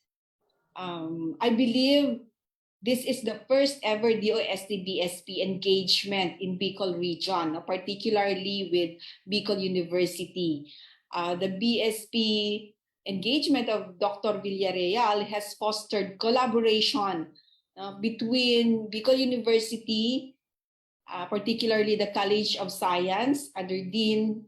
Speaker 10: I believe this is the first ever DOST BSP engagement in Bicol region, particularly with Bicol University. The BSP engagement of Dr. Villarreal has fostered collaboration between Bicol University, particularly the College of Science under Dean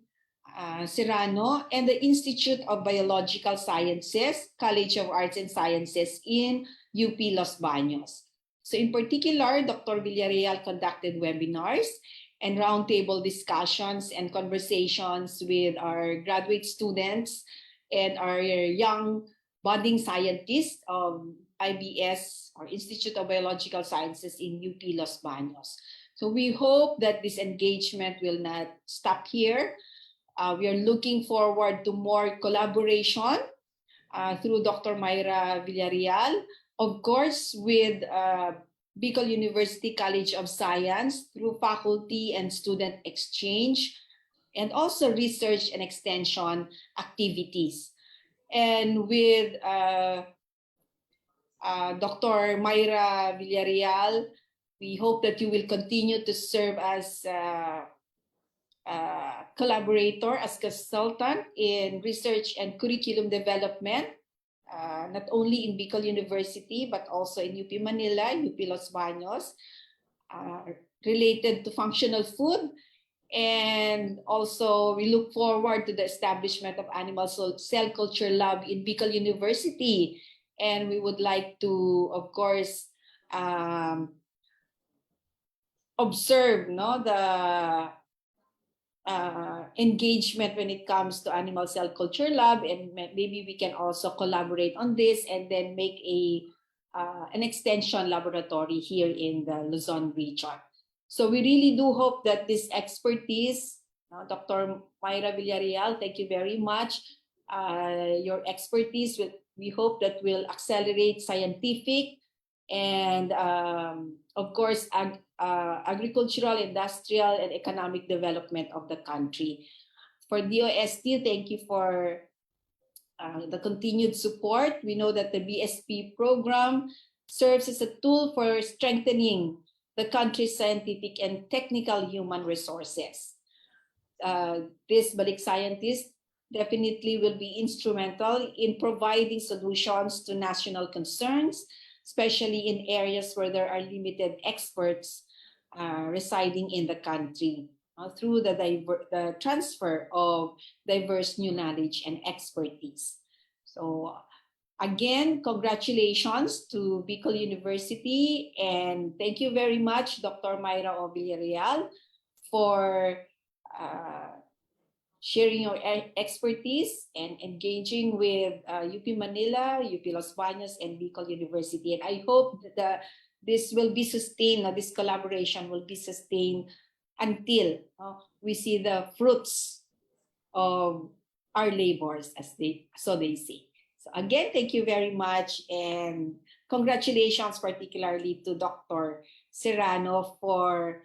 Speaker 10: Serrano, and the Institute of Biological Sciences, College of Arts and Sciences in UP Los Baños. So in particular, Dr. Villarreal conducted webinars and roundtable discussions and conversations with our graduate students and our young budding scientists of IBS, or Institute of Biological Sciences in UP Los Baños. So we hope that this engagement will not stop here. We are looking forward to more collaboration through Dr. Myra Villarreal, of course, with Bicol University College of Science through faculty and student exchange, and also research and extension activities. And with Dr. Myra Villarreal, we hope that you will continue to serve as collaborator, as consultant in research and curriculum development, not only in Bicol University, but also in UP Manila, UP Los Baños, related to functional food. And also, we look forward to the establishment of animal cell culture lab in Bicol University. And we would like to, of course, observe the engagement when it comes to animal cell culture lab, and maybe we can also collaborate on this and then make an extension laboratory here in the Luzon region. So we really do hope that this expertise, Dr. Myra Villarreal, thank you very much. Your expertise, we hope that will accelerate scientific and of course agricultural, industrial, and economic development of the country. For DOST, thank you for the continued support. We know that the BSP program serves as a tool for strengthening the country's scientific and technical human resources. These Balik scientists definitely will be instrumental in providing solutions to national concerns, especially in areas where there are limited experts residing in the country, through the transfer of diverse new knowledge and expertise. So again, congratulations to Bicol University, and thank you very much, Dr. Myra O. Villarreal, for sharing your expertise and engaging with UP Manila, UP Los Baños, and Bicol University. And I hope that this will be sustained, this collaboration will be sustained until we see the fruits of our labors, as they say. So again, thank you very much, and congratulations particularly to Dr. Serrano for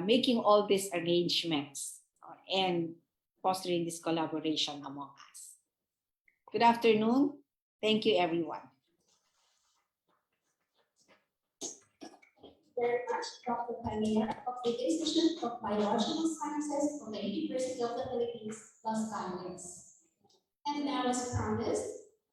Speaker 10: making all these arrangements and fostering this collaboration among us. Good afternoon. Thank you, everyone.
Speaker 2: Very much, Dr. Camilla of the Institute of Biological Sciences of the University of the Philippines, Los Baños. And now, as promised,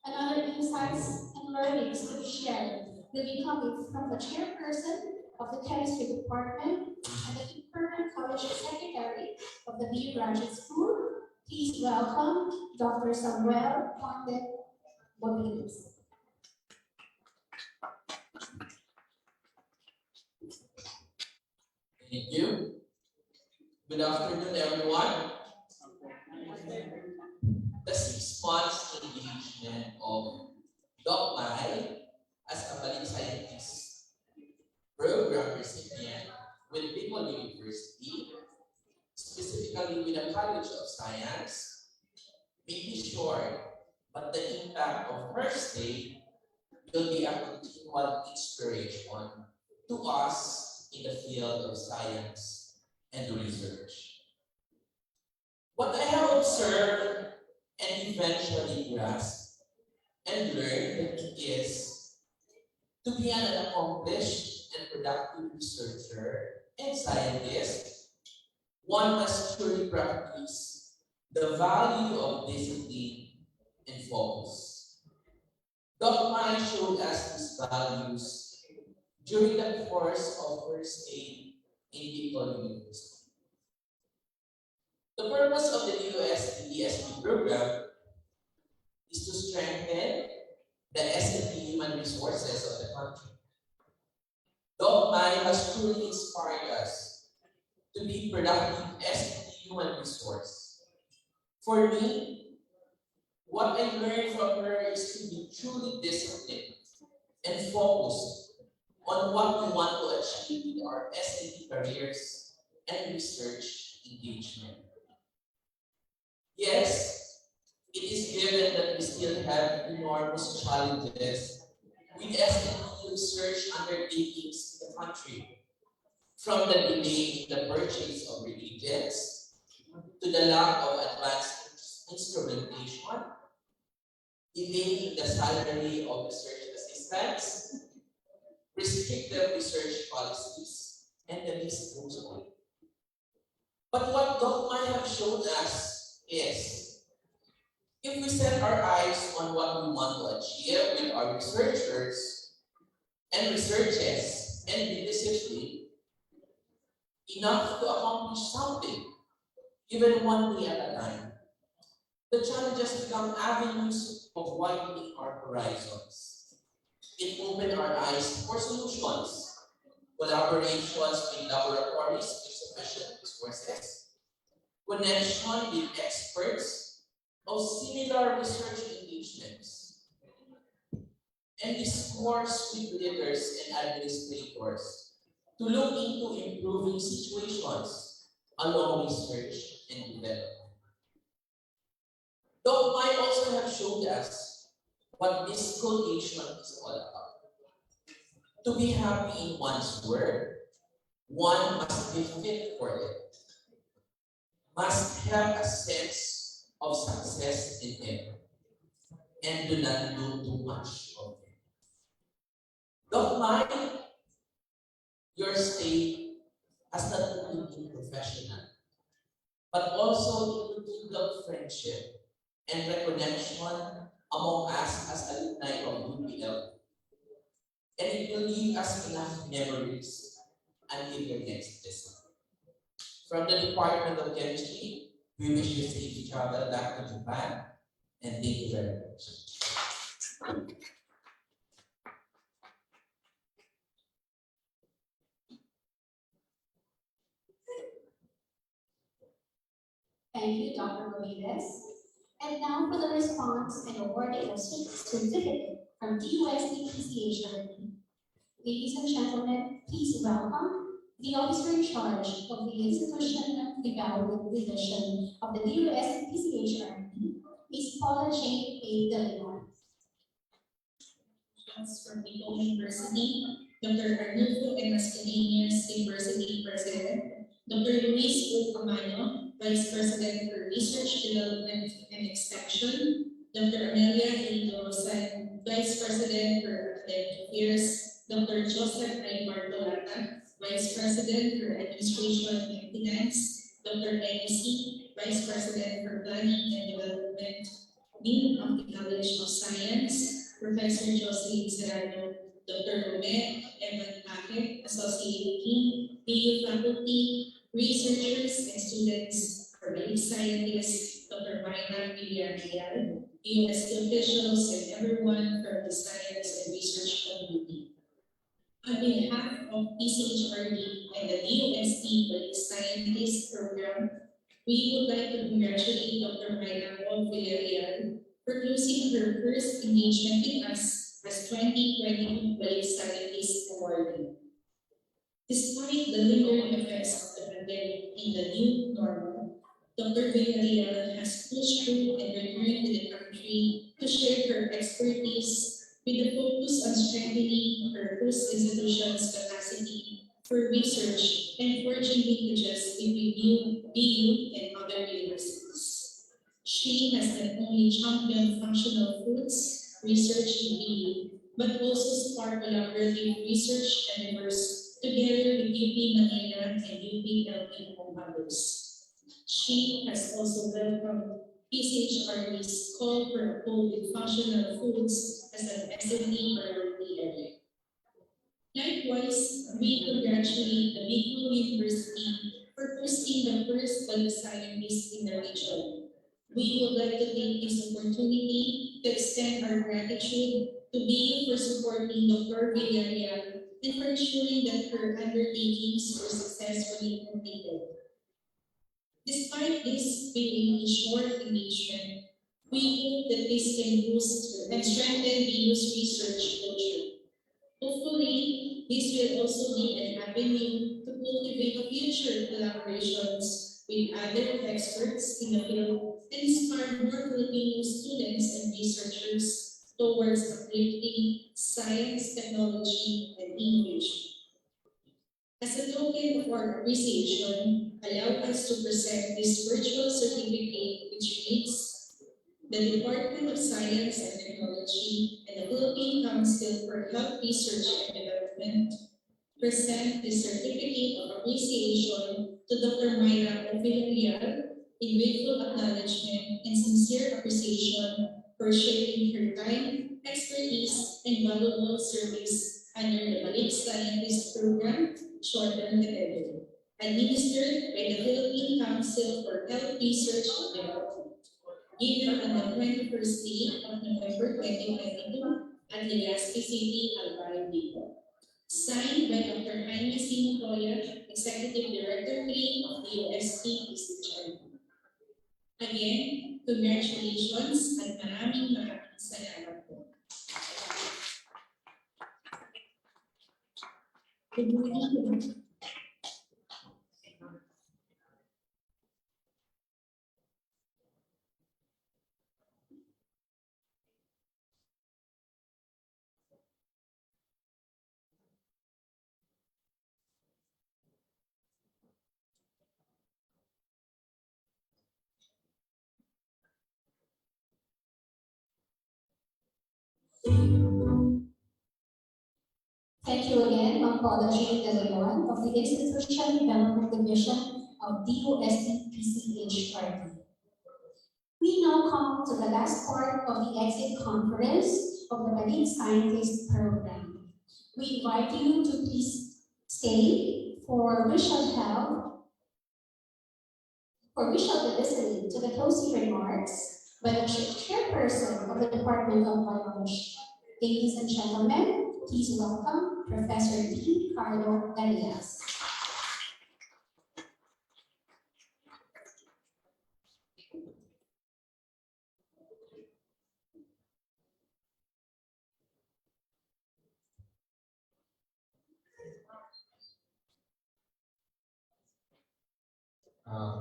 Speaker 2: another insights and learnings to be shared will be coming from the chairperson of the chemistry department and the permanent college secretary of the BU Graduate School. Please welcome Dr. Samuel Ponte Boguilis.
Speaker 11: Thank you. Good afternoon, everyone. The 6 months engagement of Doc Mai as a Balik Scientist program recipient with Bicol University, specifically with the College of Science, may be short, but the impact of her stay will be a continual inspiration to us in the field of science and research. What I have observed and eventually grasped and learned is to be an accomplished and productive researcher and scientist, one must truly practice the value of discipline and focus. Dr. Mai showed us these values during the course of her stay in Bicol University. The purpose of the DOST program is to strengthen the S&P human resources of the country. Doc Mai has truly inspired us to be productive S&P human resource. For me, what I learned from her is to be truly disciplined and focused on what we want to achieve with our S&P careers and research engagement. Yes, it is given that we still have enormous challenges with S&P research undertakings in the country, from the delay in the purchase of reagents to the lack of advanced instrumentation, delay in the salary of research assistants, restrictive research policies, and the list goes on. But what Doc Mai have showed us is, if we set our eyes on what we want to achieve with our researchers and researches and be disciplined enough to accomplish something, even one day at a time, the challenges become avenues of widening our horizons. It opened our eyes for solutions, collaborations with laboratories with sufficient resources, connection with experts of similar research engagements, and discourse with leaders and administrators to look into improving situations along research and development. Doc might also have showed us what this cohesion is all about. To be happy in one's work, one must be fit for it, must have a sense of success in it, and do not do too much of it. Don't mind your state as not only being professional, but also to build friendship and recognition among us as alumni of UPL. And it will give us enough memories until your next visit. From the Department of Chemistry, we wish you safe travel back to Japan, and thank you very much.
Speaker 2: Thank you, Dr. Ramirez. And now for the response and awarding of certificate from DUSD PCH. Ladies and gentlemen, please welcome the officer in charge of the Institutional Development Division of the DUSD PCH, Ms. Paula J. A. De Leon.
Speaker 12: From Nicole University, Dr. Arnulfo M. Mascareñas, University President, Dr. Luis Ulcamano, Vice President for Research, Development, and Extension, Dr. Amelia A. Dorosan, Vice President for Academic Affairs, Dr. Joseph A. Martolata, Vice President for Administration and Finance, Dr. N.C., Vice President for Planning and Development, Dean of the College of Science, Professor Jocelyn Serrano, Dr. Romet Evan Paquet, Associate Dean, PU faculty, researchers and students, organic scientists, Dr. Mayra Villarreal, UST officials, and everyone from the science and research community. On behalf of PCHRD and the DUST Police Scientist Program, we would like to congratulate Dr. Mayra Villarreal for closing her first engagement with us as 2022 Police Scientist Awardee. Despite the lingering effects of the pandemic in the new normal, Dr. Villarreal has pushed through and returned to the country to share her expertise with a focus on strengthening her host institution's capacity for research and forging linkages between BU and other universities. She has not only championed functional foods research in BU, but also sparked collaborative research endeavors together with UP Manila and UPLP among others. She has also welcomed PCHRD's call for a poll with functional foods as an SME priority area. Likewise, we congratulate the Bicol University for hosting the first Police Scientist in the region. We would like to take this opportunity to extend our gratitude to BU for supporting Dr. Villarreal and for ensuring that her undertakings were successfully completed. Despite this being a short engagement, we hope that this can boost and strengthen BU's research culture. Hopefully, this will also be an avenue to cultivate future collaborations with other experts in the field and inspire more Filipino students and researchers towards uplifting science, technology, and innovation. As a token of our appreciation, allow us to present this virtual certificate which reads, the Department of Science and Technology and the Philippine Council for Health Research and Development present this certificate of appreciation to Dr. Mayra Villarreal in grateful acknowledgement and sincere appreciation for sharing her time, expertise, and valuable service under the Balik Scientist Program, shortened TEDED, administered by the Philippine Council for Health Research and Development, given on the 21st day of November 2022 at Legazpi City, Albay, Bicol. Signed by Dr. Jaime C. Montoya, Executive Director 3 of the UST PCHRD. Again, congratulations at maraming salamat po. Good morning.
Speaker 2: Thank you again, Ma'am Paula G. De Leon of the Institutional Development Division of DOST PCHRD. We now come to the last part of the exit conference of the Balik Scientist Program. We invite you to please stay for we shall be listening to the closing remarks by the chairperson of the Department of Biology. Ladies and gentlemen, please welcome Professor D. Carlo Daniels.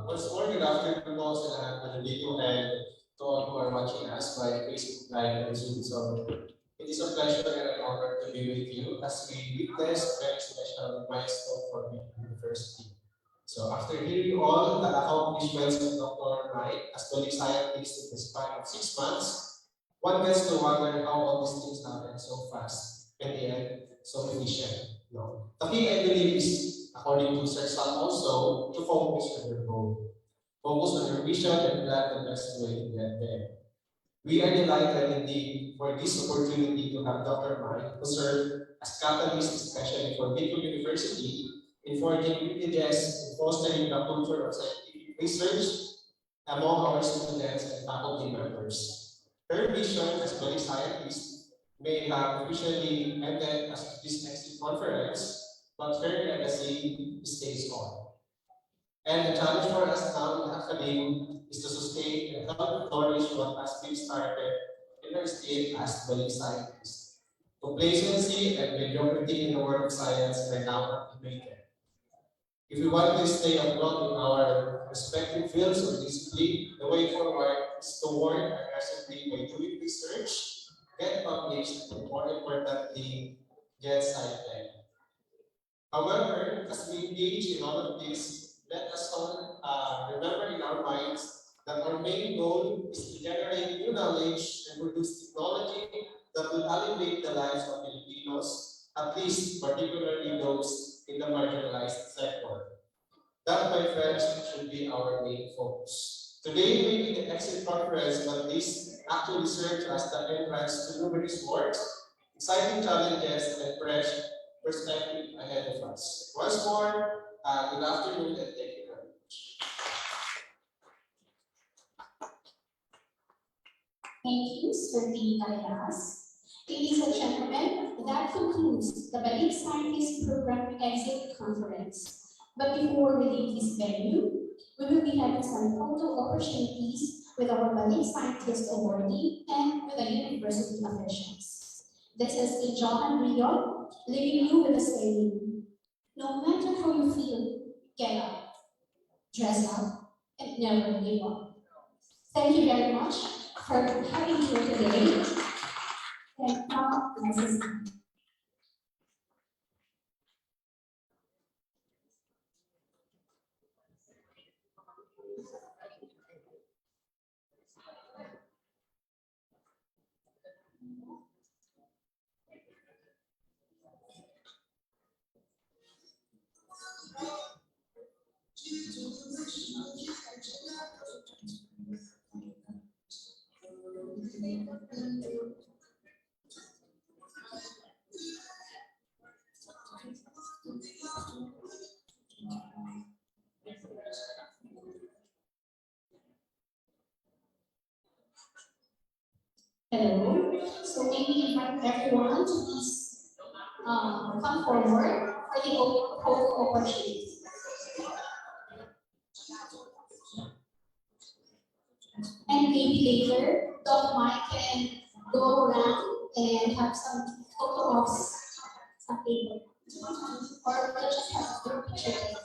Speaker 13: Once more, good afternoon po sa lahat ng nandito and to all who are watching us by Facebook Live and Zoom. So, it is a pleasure and an honor to be with you as we witness a very special milestone for the university. So, after hearing all the accomplishments of Dr. Mai as Balik Scientist in the span of 6 months, one gets to wonder how all these things happen so fast and yet so efficient. No? The key, I believe, is according to Sir Sam also, to focus on your goal. Focus on your vision and plan the best way to get there. We are delighted indeed for this opportunity to have Dr. Mai, who served as catalyst especially for Bicol University in forging bridges and fostering the culture of scientific research among our students and faculty members. Her vision as Balik Scientist may have officially ended as this next conference, but her legacy stays on. And the challenge for us now in the academy is to sustain and help flourish what has been started in our state as Balik Scientists. Complacency and mediocrity in the world of science are now ultimated. If we want to stay afloat in our respective fields of discipline, the way forward is to work aggressively by doing research, get published, and more importantly, get sidelined. However, as we engage in all of this, let us all remember in our minds that our main goal is to generate new knowledge and produce technology that will elevate the lives of Filipinos, at least particularly those in the marginalized sector. That, my friends, should be our main focus. Today may be the exit conference, but this actually serves as the entrance to numerous more exciting challenges and fresh perspective ahead of us. Once more, good afternoon and thank you very much.
Speaker 2: Thank you, Sir D. Arias. Ladies and gentlemen, that concludes the Balik Scientist Program Exit Conference. But before we leave this venue, we will be having some photo opportunities with our Balik Scientist awardee and with the university officials. This is the Johan Rion, leaving you with a saying, no matter how you feel, get up, dress up, and never give up. Thank you very much for having me here today. And now, let's Hello. So maybe invite everyone to please come forward for the photo opportunity. back and have some photo ops, some paper. Or we'll just have a group picture taken.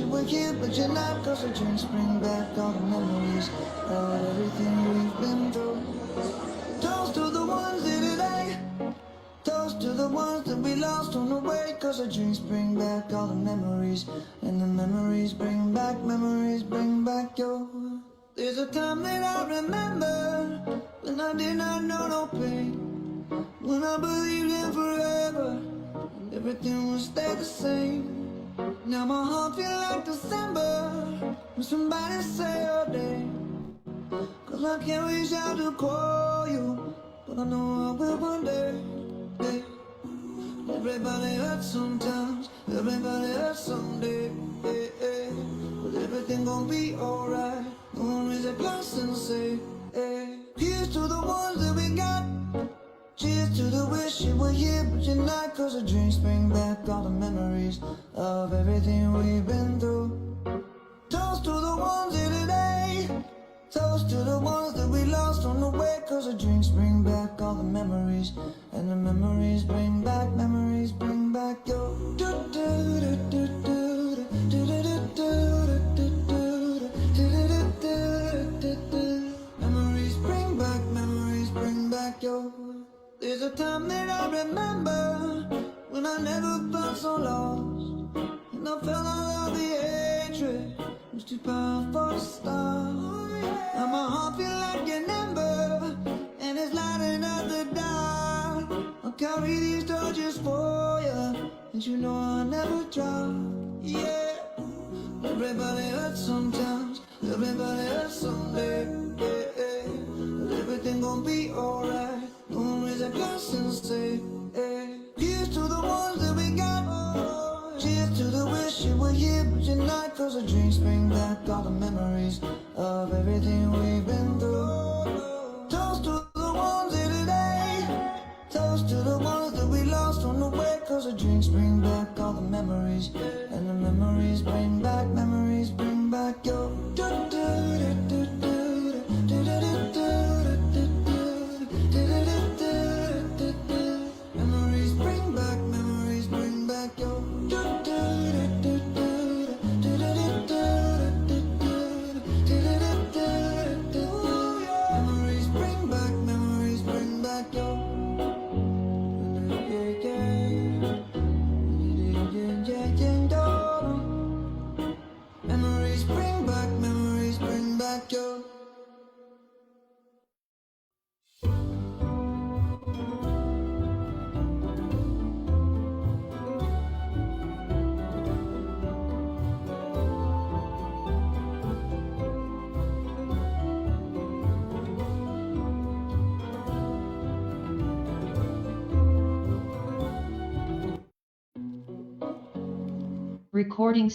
Speaker 14: you were here, but you're not. Cause the drinks bring back all the memories of everything we've been through. Toast to the ones here today. Toast to the ones that we lost on the way. Cause the drinks bring back all the memories. And the memories bring back your. There's a time that I remember when I did not know no pain. When I believed in forever and everything would stay the same. Now my heart feels like December when somebody say your name. Cause I can't reach out to call you, but I know I will one day. Hey. Everybody hurts sometimes, everybody hurts someday. Hey, hey. But everything gon' be alright. Gonna raise a glass and say, hey. Here's to the ones that we got. Cheers to the wish you were here, but you're not. Cause the drinks bring back all the memories of everything we've been through. Toast to the ones here today. Toast to the ones that we lost on the way. Cause the drinks bring back all the memories. And the memories bring back your. Memories bring back your. There's a time that I remember when I never felt so lost. And I felt all of the hatred was too powerful to stop. Now my heart feel like an ember and it's lighting up the dark. I'll carry these torches for you, and you know I'll never drop. Yeah, everybody hurts sometimes, everybody hurts someday. Yeah, yeah. But everything gon' be alright. Gonna raise a glass and say, hey. Here's to the ones that we got. Cheers to the wish you were here, but you're not. Cause the drinks bring back all the memories of everything we've been through. Toast to the ones here today. Toast to the ones that we lost on the way. Cause the drinks bring back all the memories. And the memories bring back your. Memories bring back your. Memories bring back your. Memories bring back your.
Speaker 15: Recording